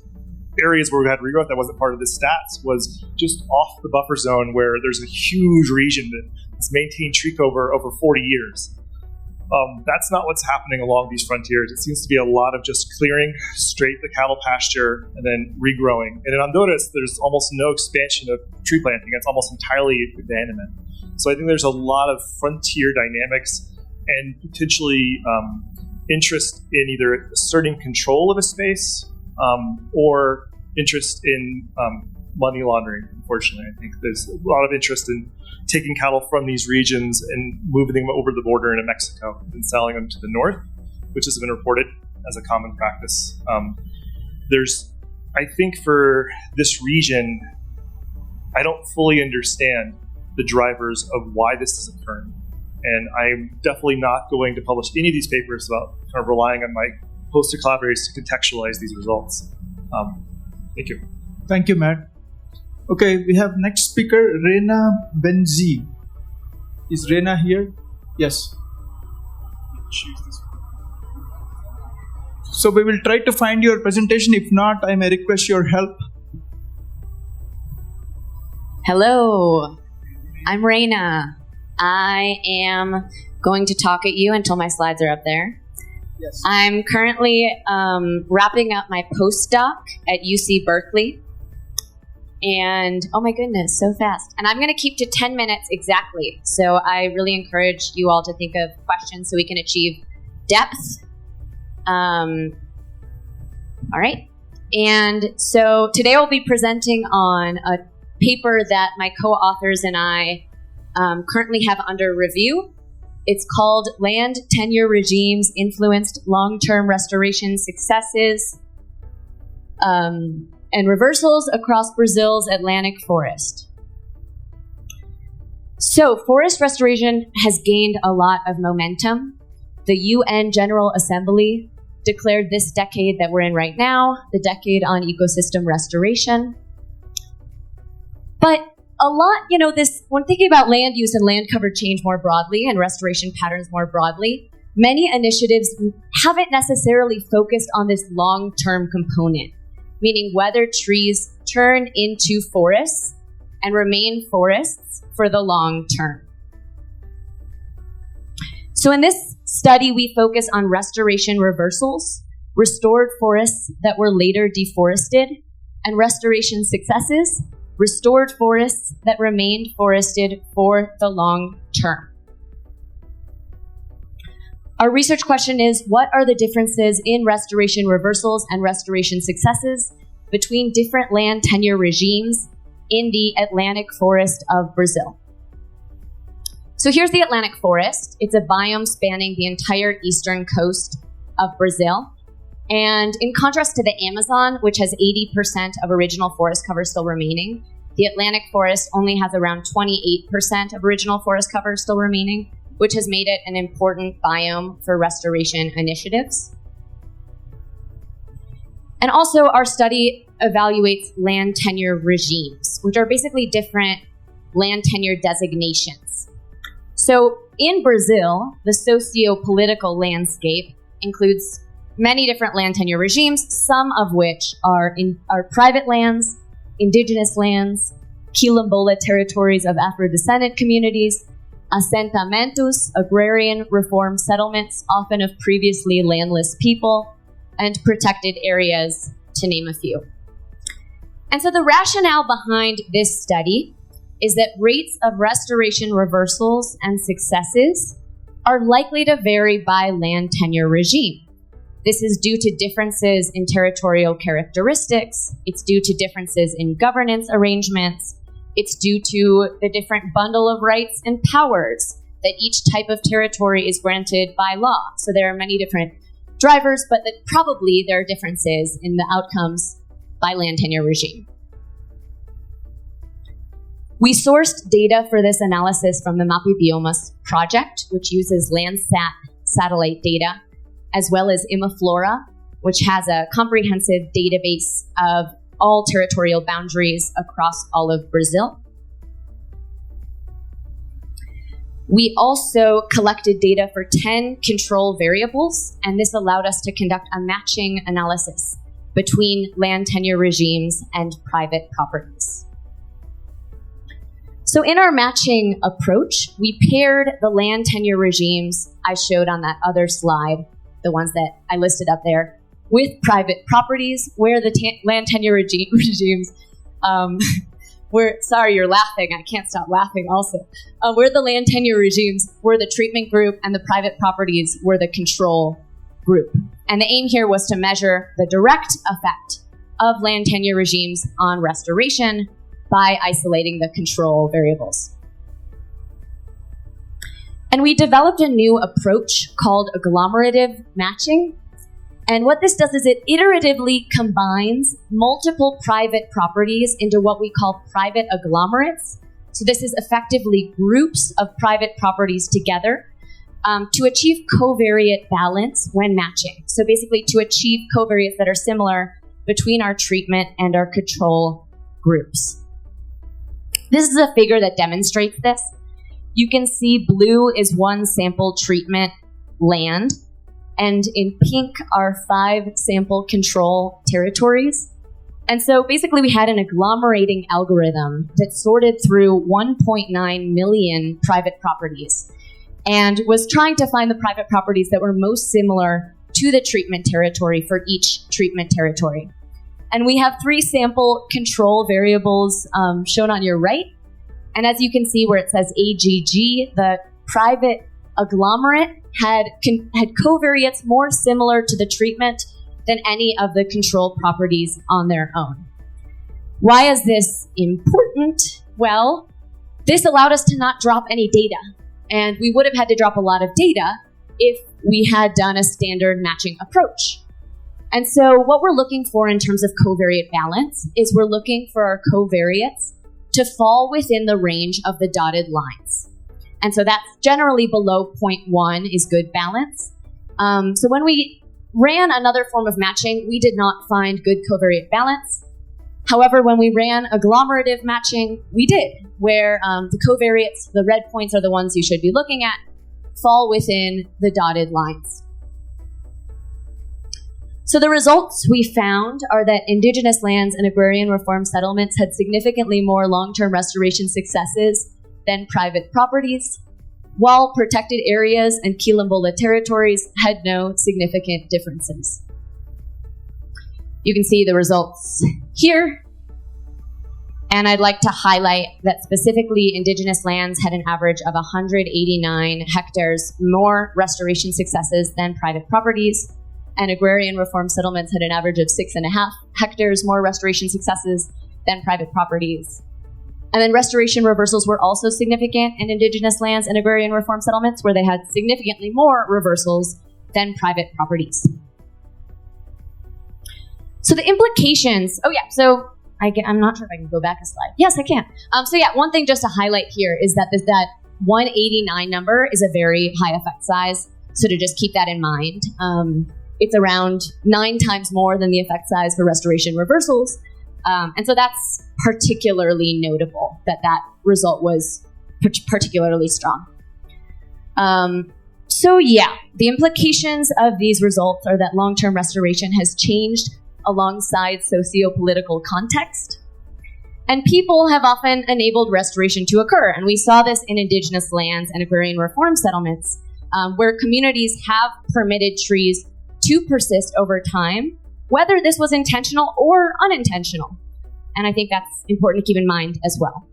areas where we had regrowth that wasn't part of the stats was just off the buffer zone, where there's a huge region that's maintained tree cover over 40 years. That's not what's happening along these frontiers. It seems to be a lot of just clearing straight the cattle pasture and then regrowing. And in Honduras, there's almost no expansion of tree planting. It's almost entirely abandonment. So I think there's a lot of frontier dynamics and potentially interest in either asserting control of a space or interest in money laundering. Unfortunately, I think there's a lot of interest in taking cattle from these regions and moving them over the border into Mexico and selling them to the north, which has been reported as a common practice. I think for this region, I don't fully understand the drivers of why this is occurring. And I'm definitely not going to publish any of these papers without kind of relying on my poster collaborators to contextualize these results. Thank you. Thank you, Matt. Okay, we have next speaker, Reina Benzi. Is Reina here? Yes. So we will try to find your presentation. If not, I may request your help. Hello, I'm Reina. I am going to talk at you until my slides are up there. Yes. I'm currently wrapping up my postdoc at UC Berkeley. And oh my goodness, so fast. And I'm going to keep to 10 minutes exactly. So I really encourage you all to think of questions so we can achieve depth. All right. And so today I'll be presenting on a paper that my co-authors and I currently have under review. It's called Land Tenure Regimes Influenced Long-Term Restoration Successes and Reversals Across Brazil's Atlantic Forest. So forest restoration has gained a lot of momentum. The UN General Assembly declared this decade that we're in right now the decade on ecosystem restoration. But a lot, when thinking about land use and land cover change more broadly and restoration patterns more broadly, many initiatives haven't necessarily focused on this long-term component, meaning whether trees turn into forests and remain forests for the long term. So in this study, we focus on restoration reversals, restored forests that were later deforested, and restoration successes, restored forests that remained forested for the long term. Our research question is, what are the differences in restoration reversals and restoration successes between different land tenure regimes in the Atlantic forest of Brazil? So here's the Atlantic forest. It's a biome spanning the entire eastern coast of Brazil. And in contrast to the Amazon, which has 80% of original forest cover still remaining, the Atlantic forest only has around 28% of original forest cover still remaining, which has made it an important biome for restoration initiatives. And also, our study evaluates land tenure regimes, which are basically different land tenure designations. So in Brazil, the socio-political landscape includes many different land tenure regimes, some of which are private lands, indigenous lands, quilombola territories of Afro-descendant communities, assentamentos, agrarian reform settlements, often of previously landless people, and protected areas, to name a few. And so the rationale behind this study is that rates of restoration reversals and successes are likely to vary by land tenure regime. This is due to differences in territorial characteristics. It's due to differences in governance arrangements. It's due to the different bundle of rights and powers that each type of territory is granted by law. So there are many different drivers, but that probably there are differences in the outcomes by land tenure regime. We sourced data for this analysis from the Mapping Biomas project, which uses Landsat satellite data, as well as Imaflora, which has a comprehensive database of all territorial boundaries across all of Brazil. We also collected data for 10 control variables, and this allowed us to conduct a matching analysis between land tenure regimes and private properties. So in our matching approach, we paired the land tenure regimes I showed on that other slide, the ones that I listed up there, with private properties where the land tenure regimes sorry, you're laughing. I can't stop laughing also. Where the land tenure regimes were the treatment group and the private properties were the control group. And the aim here was to measure the direct effect of land tenure regimes on restoration by isolating the control variables. And we developed a new approach called agglomerative matching. And what this does is it iteratively combines multiple private properties into what we call private agglomerates. So this is effectively groups of private properties together to achieve covariate balance when matching. So basically to achieve covariates that are similar between our treatment and our control groups. This is a figure that demonstrates this. You can see blue is one sample treatment land, and in pink are 5 sample control territories. And so basically we had an agglomerating algorithm that sorted through 1.9 million private properties and was trying to find the private properties that were most similar to the treatment territory for each treatment territory. And we have 3 sample control variables shown on your right. And as you can see where it says AGG, the private agglomerate had covariates more similar to the treatment than any of the control properties on their own. Why is this important? Well, this allowed us to not drop any data. And we would have had to drop a lot of data if we had done a standard matching approach. And so what we're looking for in terms of covariate balance is we're looking for our covariates to fall within the range of the dotted lines. And so that's generally below 0.1 is good balance. So when we ran another form of matching, we did not find good covariate balance. However, when we ran agglomerative matching, we did, where the covariates, the red points are the ones you should be looking at, fall within the dotted lines. So the results we found are that indigenous lands and agrarian reform settlements had significantly more long-term restoration successes than private properties, while protected areas and Quilombola territories had no significant differences. You can see the results here. And I'd like to highlight that specifically indigenous lands had an average of 189 hectares more restoration successes than private properties, and agrarian reform settlements had an average of 6.5 hectares more restoration successes than private properties. And then restoration reversals were also significant in indigenous lands and agrarian reform settlements, where they had significantly more reversals than private properties. So the implications, I'm not sure if I can go back a slide. Yes, I can. One thing just to highlight here is that that 189 number is a very high effect size. So to just keep that in mind, it's around 9 times more than the effect size for restoration reversals. And so that's particularly notable that result was particularly strong. The implications of these results are that long-term restoration has changed alongside socio-political context. And people have often enabled restoration to occur. And we saw this in indigenous lands and agrarian reform settlements, where communities have permitted trees to persist over time, whether this was intentional or unintentional. And I think that's important to keep in mind as well.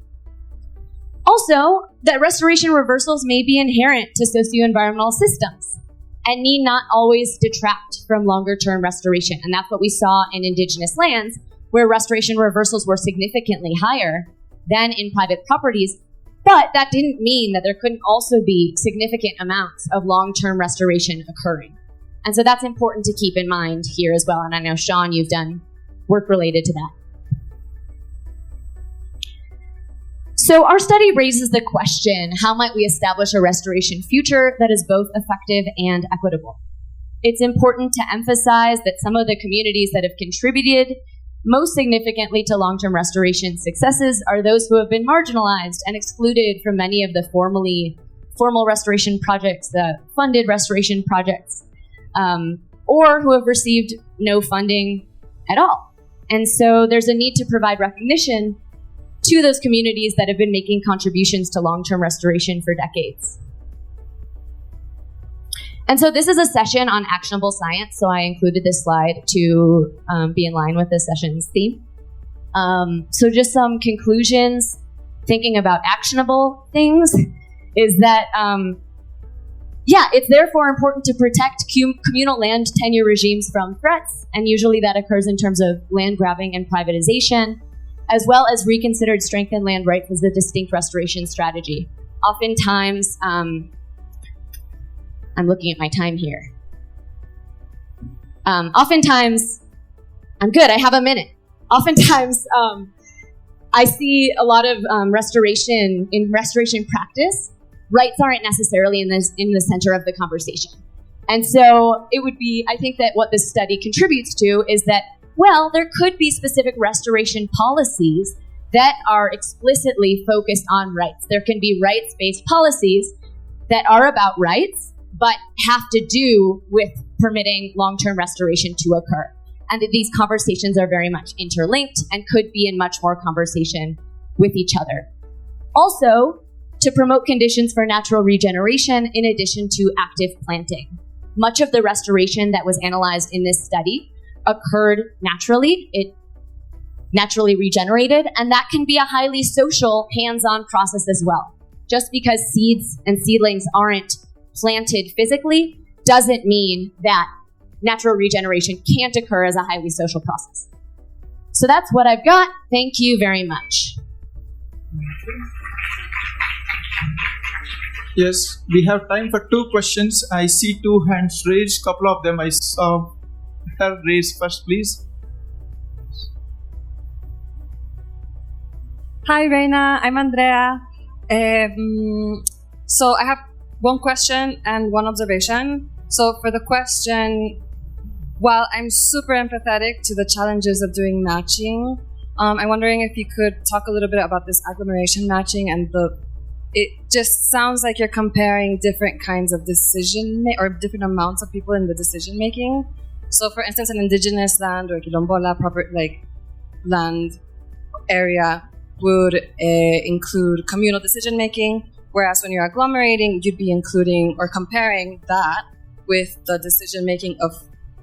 Also, that restoration reversals may be inherent to socio-environmental systems and need not always detract from longer-term restoration. And that's what we saw in indigenous lands, where restoration reversals were significantly higher than in private properties. But that didn't mean that there couldn't also be significant amounts of long-term restoration occurring. And so that's important to keep in mind here as well. And I know, Sean, you've done work related to that. So our study raises the question, how might we establish a restoration future that is both effective and equitable? It's important to emphasize that some of the communities that have contributed most significantly to long-term restoration successes are those who have been marginalized and excluded from many of the formal restoration projects, the funded restoration projects, or who have received no funding at all. And so there's a need to provide recognition to those communities that have been making contributions to long-term restoration for decades. And so this is a session on actionable science, so I included this slide to be in line with this session's theme. So just some conclusions, thinking about actionable things, is that, it's therefore important to protect communal land tenure regimes from threats, and usually that occurs in terms of land grabbing and privatization, as well as reconsidered strengthened land rights as a distinct restoration strategy. Oftentimes, I'm looking at my time here. Oftentimes, I'm good, I have a minute. Oftentimes, I see a lot of restoration practice. Rights aren't necessarily in the center of the conversation. And so it would be, I think that what this study contributes to is that, well, there could be specific restoration policies that are explicitly focused on rights. There can be rights-based policies that are about rights, but have to do with permitting long-term restoration to occur. And that these conversations are very much interlinked and could be in much more conversation with each other. Also, to promote conditions for natural regeneration in addition to active planting. Much of the restoration that was analyzed in this study occurred naturally. It naturally regenerated, and that can be a highly social, hands-on process as well. Just because seeds and seedlings aren't planted physically doesn't mean that natural regeneration can't occur as a highly social process. So that's what I've got. Thank you very much. Yes, we have time for 2 questions. I see 2 hands raised. Couple of them I saw her raise first, please. Hi, Reina. I'm Andrea. So I have one question and one observation. So for the question, while I'm super empathetic to the challenges of doing matching, I'm wondering if you could talk a little bit about this agglomeration matching and it just sounds like you're comparing different kinds of or different amounts of people in the decision making. So for instance, an indigenous land or quilombola land area would include communal decision making, whereas when you're agglomerating, you'd be including or comparing that with the decision making of,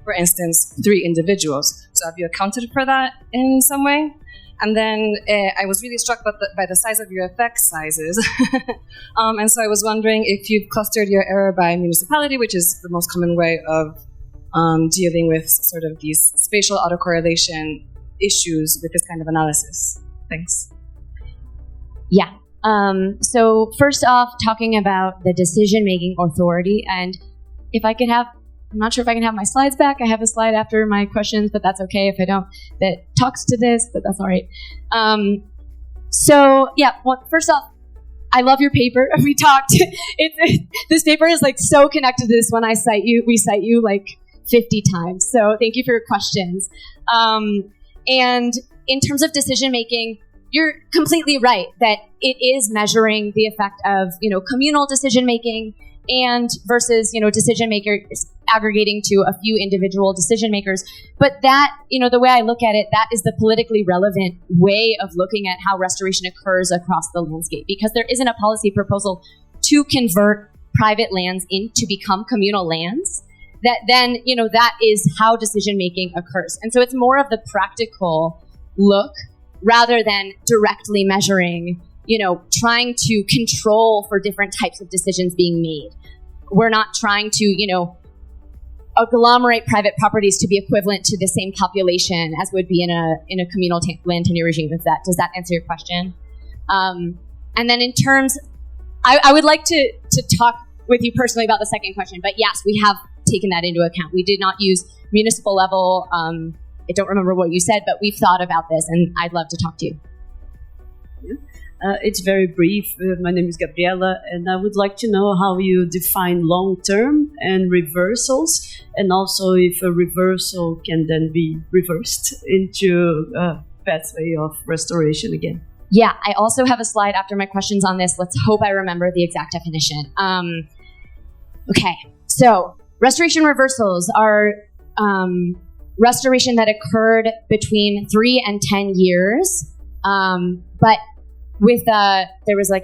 for instance, 3 individuals. So have you accounted for that in some way? And then I was really struck by the size of your effect sizes. And so I was wondering if you've clustered your error by municipality, which is the most common way of dealing with sort of these spatial autocorrelation issues with this kind of analysis. Thanks. Yeah. So first off, talking about the decision-making authority, and if I could have, I'm not sure if I can have my slides back. I have a slide after my questions, but that's okay if I don't, that talks to this, but that's all right. So yeah, well, first off, I love your paper. We talked. This paper is like so connected to this one. We cite you like 50 times. So thank you for your questions. And in terms of decision-making, you're completely right that it is measuring the effect of, communal decision-making and versus, decision makers aggregating to a few individual decision makers. But that, the way I look at it, that is the politically relevant way of looking at how restoration occurs across the landscape, because there isn't a policy proposal to convert private lands to become communal lands. That then, that is how decision making occurs. And so it's more of the practical look rather than directly measuring, trying to control for different types of decisions being made. We're not trying to, agglomerate private properties to be equivalent to the same population as would be in a communal land tenure regime. Does that answer your question? And then in terms, I would like to talk with you personally about the second question, but yes, we have taken that into account. We did not use municipal level. I don't remember what you said, but we've thought about this, and I'd love to talk to you. It's very brief. My name is Gabriela, and I would like to know how you define long-term and reversals, and also if a reversal can then be reversed into a pathway of restoration again. Yeah, I also have a slide after my questions on this. Let's hope I remember the exact definition. Okay, so restoration reversals are restoration that occurred between 3 and 10 years, but with there was like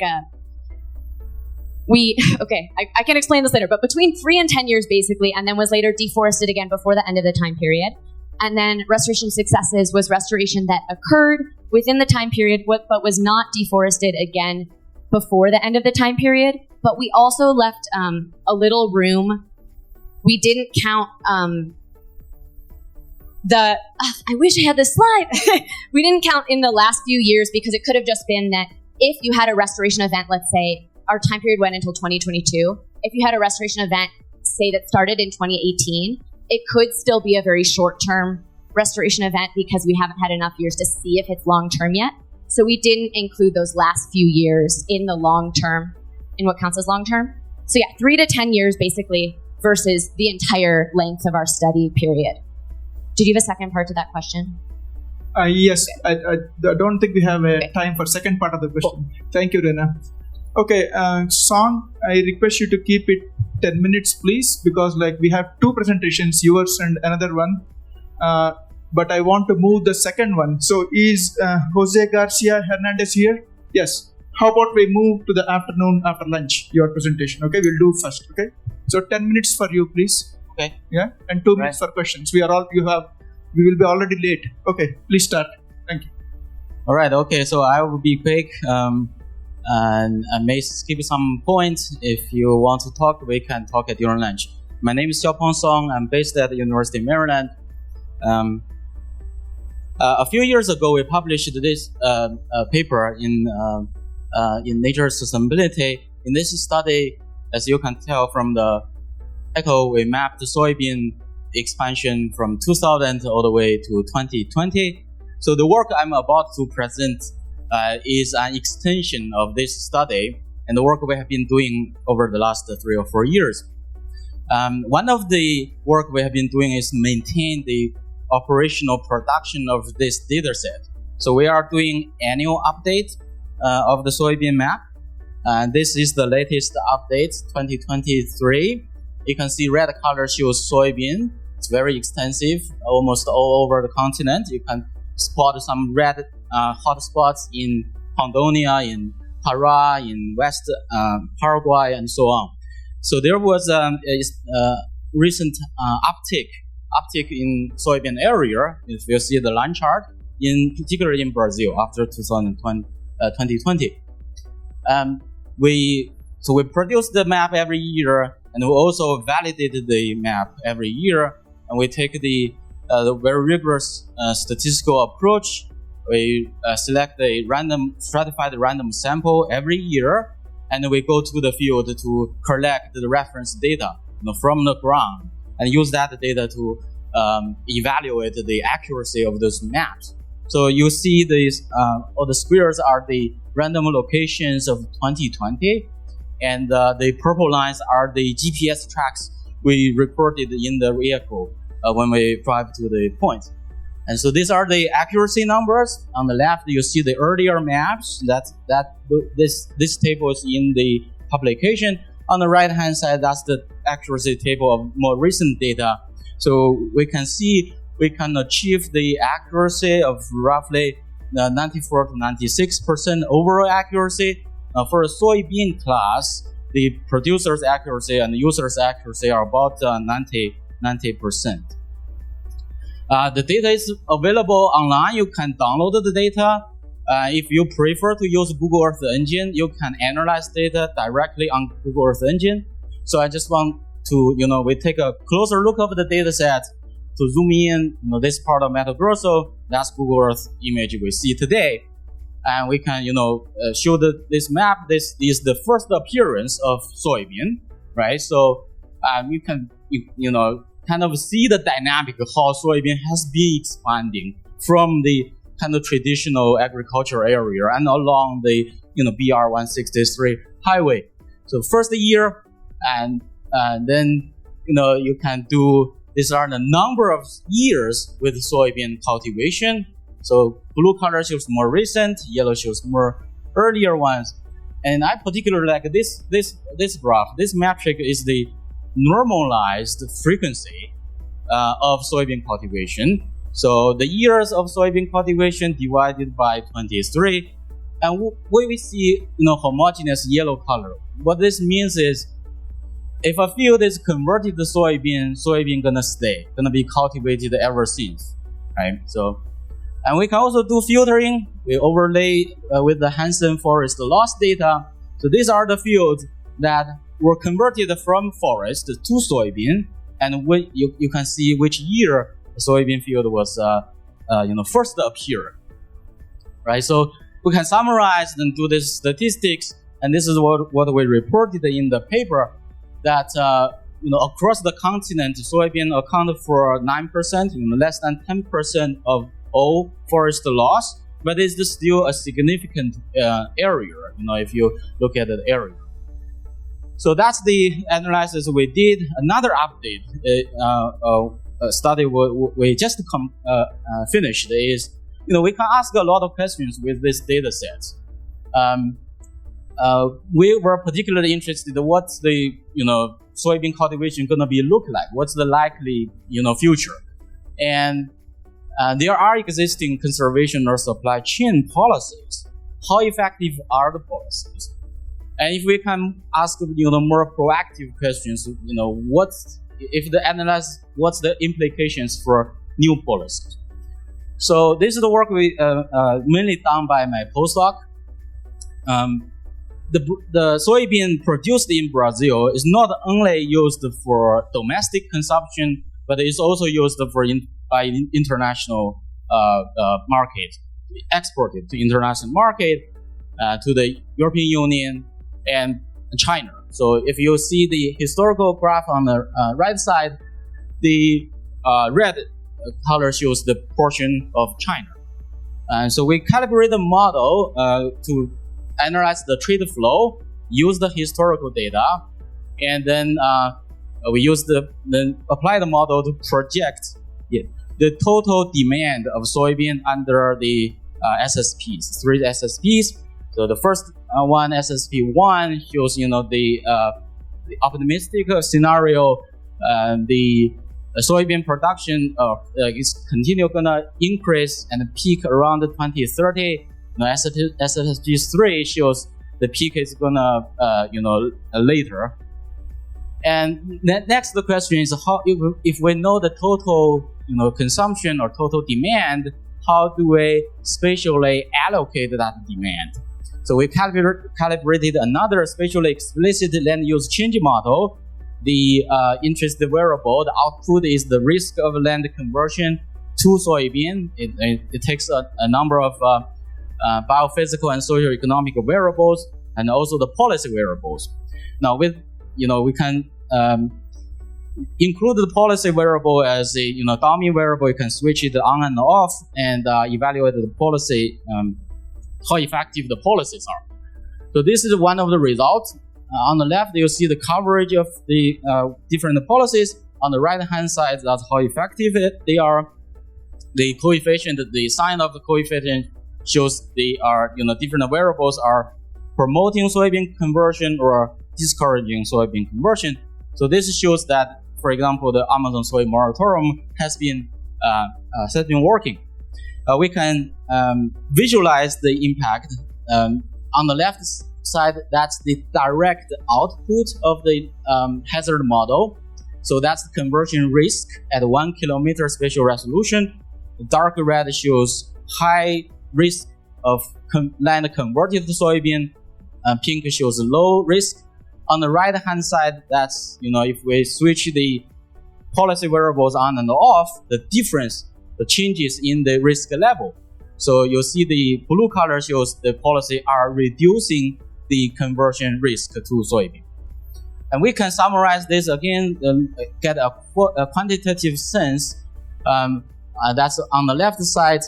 I can explain this later, but between 3 and 10 years basically, and then was later deforested again before the end of the time period. And then restoration successes was restoration that occurred within the time period, but was not deforested again before the end of the time period. But we also left a little room. We didn't count I wish I had this slide. We didn't count in the last few years because it could have just been that if you had a restoration event, let's say our time period went until 2022. If you had a restoration event, say that started in 2018, it could still be a very short-term restoration event because we haven't had enough years to see if it's long-term yet. So we didn't include those last few years in the long-term, in what counts as long-term. So yeah, 3 to 10 years basically versus the entire length of our study period. Did you have a second part to that question? Yes, I don't think we have time for second part of the question. Cool. Thank you, Rena. Okay, Song, I request you to keep it 10 minutes, please, because we have 2 presentations, yours and another one. But I want to move the second one. So is Jose Garcia Hernandez here? Yes. How about we move to the afternoon after lunch, your presentation? Okay, we'll do first. Okay. So 10 minutes for you, please. Okay. Yeah, and 2 minutes for questions. We will be already late. Okay, please start. Thank you. All right. Okay. So I will be quick, and I may skip some points. If you want to talk, we can talk at your lunch. My name is Xiaopeng Song. I'm based at the University of Maryland. A few years ago, we published this paper in Nature Sustainability. In this study, as you can tell from the title, we mapped the soybean expansion from 2000 all the way to 2020. So the work I'm about to present is an extension of this study and the work we have been doing over the last 3 or 4 years. One of the work we have been doing is maintain the operational production of this data set. So we are doing annual update of the soybean map. This is the latest update, 2023. You can see red color shows soybean. It's very extensive, almost all over the continent. You can spot some red hotspots in Condonia, in Para, in West Paraguay, and so on. So there was a recent uptick in soybean area, if you see the line chart, particularly in Brazil after 2020. We produce the map every year, and we also validated the map every year, and we take the very rigorous statistical approach. We select a stratified random sample every year, and we go to the field to collect the reference data from the ground and use that data to evaluate the accuracy of those maps. So you see these, all the squares are the random locations of 2020, and the purple lines are the GPS tracks we recorded in the vehicle when we drive to the point. And so these are the accuracy numbers. On the left, you see the earlier maps. This table is in the publication. On the right-hand side, that's the accuracy table of more recent data. So we can see we can achieve the accuracy of roughly 94 to 96% overall accuracy. For a soybean class, the producer's accuracy and the user's accuracy are about 90%. The data is available online. You can download the data. If you prefer to use Google Earth Engine, you can analyze data directly on Google Earth Engine. So I just want to, we take a closer look of the data set to zoom in, this part of Mato Grosso. That's Google Earth image we see today. And we can, show this map. This is the first appearance of soybean, right? So you can, kind of see the dynamic of how soybean has been expanding from the kind of traditional agricultural area and along the, BR-163 highway. So first year, and then, you can do, these are the number of years with soybean cultivation. So blue color shows more recent, yellow shows more earlier ones. And I particularly like this graph. This metric is the normalized frequency of soybean cultivation. So the years of soybean cultivation divided by 23, and we see homogeneous yellow color. What this means is, if a field is converted to soybean gonna be cultivated ever since, right? So, and we can also do filtering. We overlay with the Hansen forest loss data. So these are the fields that were converted from forest to soybean, and you can see which year the soybean field was first appeared, right? So we can summarize and do this statistics, and this is what we reported in the paper, that across the continent, soybean accounted for 9%, less than 10% of all forest loss, but it's still a significant area, if you look at the area. So that's the analysis we did. Another update, study we just finished is, we can ask a lot of questions with this data set. We were particularly interested in what's the, soybean cultivation gonna be look like? What's the likely, future? And there are existing conservation or supply chain policies. How effective are the policies? And if we can ask, more proactive questions, what's the implications for new policies? So this is the work we mainly done by my postdoc. The soybean produced in Brazil is not only used for domestic consumption, but it's also used for by international market, exported to international market, to the European Union and China. So if you see the historical graph on the right side, the red color shows the portion of China. And so we calibrate the model to analyze the trade flow, use the historical data, and then we use then apply the model to project the total demand of soybean under the SSPs, 3 SSPs. So the first one, SSP1, shows the optimistic scenario. The soybean production is continue gonna increase and peak around 2030. SSP3 shows the peak is gonna later. And next the question is how if we know the total consumption or total demand, how do we spatially allocate that demand? So we calibrated another spatially explicit land use change model. The interest variable, the output is the risk of land conversion to soybean. It takes a number of biophysical and socio-economic variables and also the policy variables. Now with we can include the policy variable as a dummy variable. You can switch it on and off and evaluate the policy, how effective the policies are. So this is one of the results. On the left, you see the coverage of the different policies. On the right-hand side, that's how effective they are. The coefficient, the sign of the coefficient shows they are, different variables are promoting soybean conversion or discouraging soybean conversion. So this shows that, for example, the Amazon soy moratorium has been working. We can visualize the impact. On the left side, that's the direct output of the hazard model. So that's the conversion risk at 1 kilometer spatial resolution. The dark red shows high risk of land converted to soybean. Pink shows low risk. On the right-hand side, that's, if we switch the policy variables on and off, the difference, the changes in the risk level. So you'll see the blue color shows the policy are reducing the conversion risk to soybean. And we can summarize this again, get a quantitative sense. That's on the left side.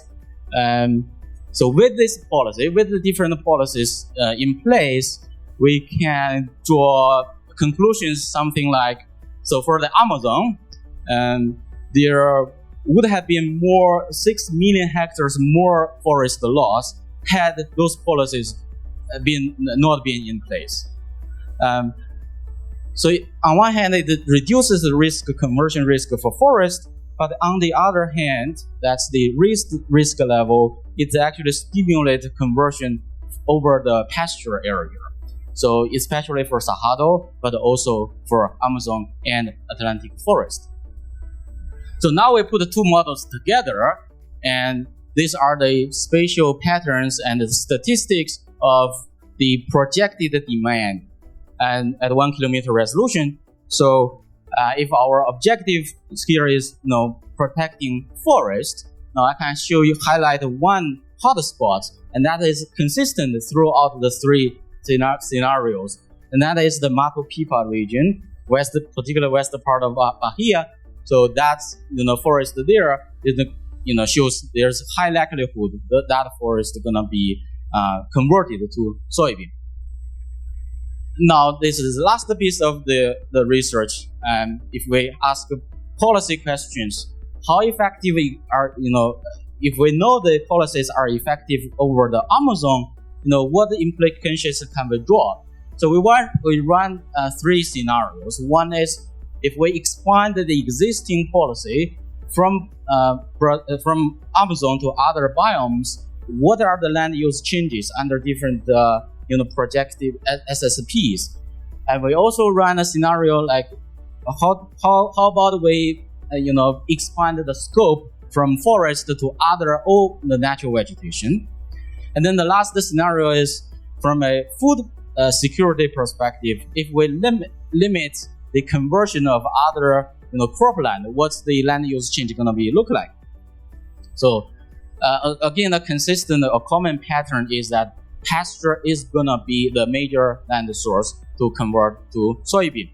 So with this policy, with the different policies in place, we can draw conclusions something like, so for the Amazon, there would have been 6 million hectares more forest loss had those policies not been in place. So on one hand, it reduces the conversion risk for forest, but on the other hand, that's the risk level, it actually stimulates conversion over the pasture area. So especially for Cerrado, but also for Amazon and Atlantic forest. So now we put the two models together, and these are the spatial patterns and the statistics of the projected demand and at 1 kilometer resolution. So if our objective here is protecting forest, now I can highlight one hotspot, and that is consistent throughout the 3 scenarios, and that is the Mato Pipa region, particular west part of Bahia. So that's forest there is shows there's high likelihood that forest is gonna be converted to soybean. Now this is the last piece of the research. If we ask policy questions, how effective are if we know the policies are effective over the Amazon, what implications can we draw? So we run 3 scenarios. One is if we expand the existing policy from Amazon to other biomes, what are the land use changes under different projected SSPs? And we also run a scenario like how about we expand the scope from forest to other all the natural vegetation. And then the last scenario is from a food security perspective. If we limit the conversion of other cropland, what's the land use change going to be look like? So again, a consistent or common pattern is that pasture is going to be the major land source to convert to soybean.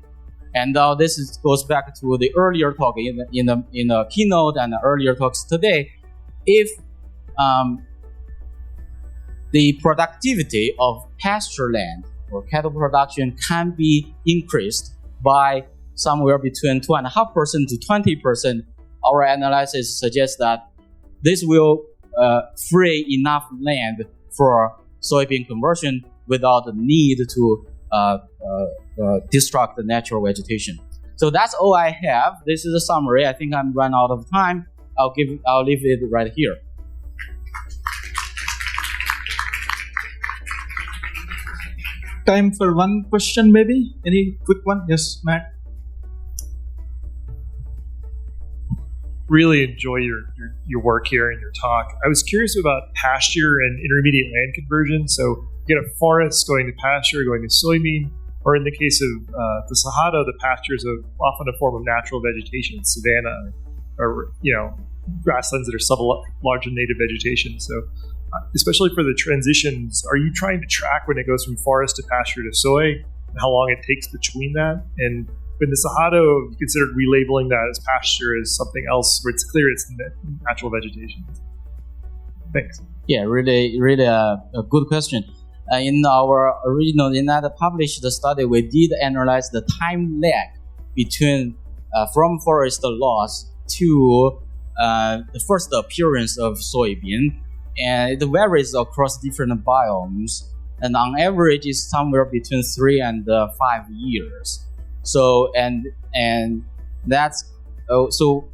And this goes back to the earlier talk in the keynote and the earlier talks today. If the productivity of pasture land or cattle production can be increased by somewhere between 2.5% to 20%, our analysis suggests that this will free enough land for soybean conversion without the need to destruct the natural vegetation. So that's all I have. This is a summary. I think I'm run out of time. I'll leave it right here. Time for one question, maybe? Any quick one? Yes, Matt. Really enjoy your work here and your talk. I was curious about pasture and intermediate land conversion. So you get a forest going to pasture, going to soybean, or in the case of the Cerrado, the pasture is often a form of natural vegetation, savanna, or grasslands that are sub-large and native vegetation. So especially for the transitions, are you trying to track when it goes from forest to pasture to soy, and how long it takes between that? And in the Cerrado, you considered relabeling that as pasture as something else where it's clear it's natural vegetation. Thanks. Yeah, really a good question. In our original, in that published study, we did analyze the time lag between from forest loss to the first appearance of soybean, and it varies across different biomes. And on average, it's somewhere between 3 and 5 years. So and that's so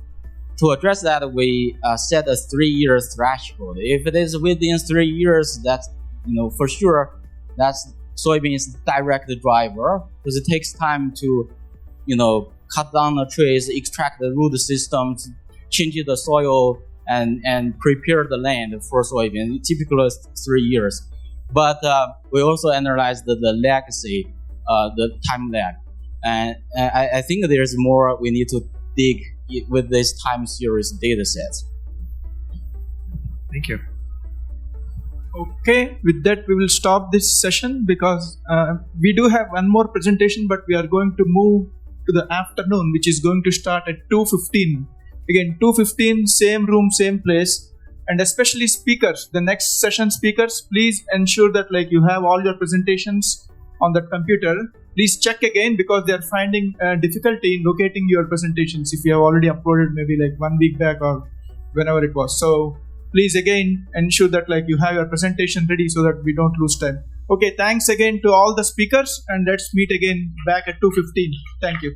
to address that, we set a 3 year threshold. If it is within 3 years, that's for sure that's soybean is the direct driver, because it takes time to cut down the trees, extract the root systems, change the soil, and prepare the land for soybean. Typically 3 years. But we also analyzed the legacy, the time lag. And I think there's more we need to dig with this time series data sets. Thank you. Okay, with that we will stop this session because we do have one more presentation, but we are going to move to the afternoon, which is going to start at 2:15. Again, 2:15, same room, same place. And especially speakers, the next session speakers, please ensure that you have all your presentations on the computer. Please check again because they are finding difficulty in locating your presentations if you have already uploaded maybe 1 week back or whenever it was. So please again ensure that you have your presentation ready so that we don't lose time. Okay, thanks again to all the speakers, and let's meet again back at 2:15. Thank you.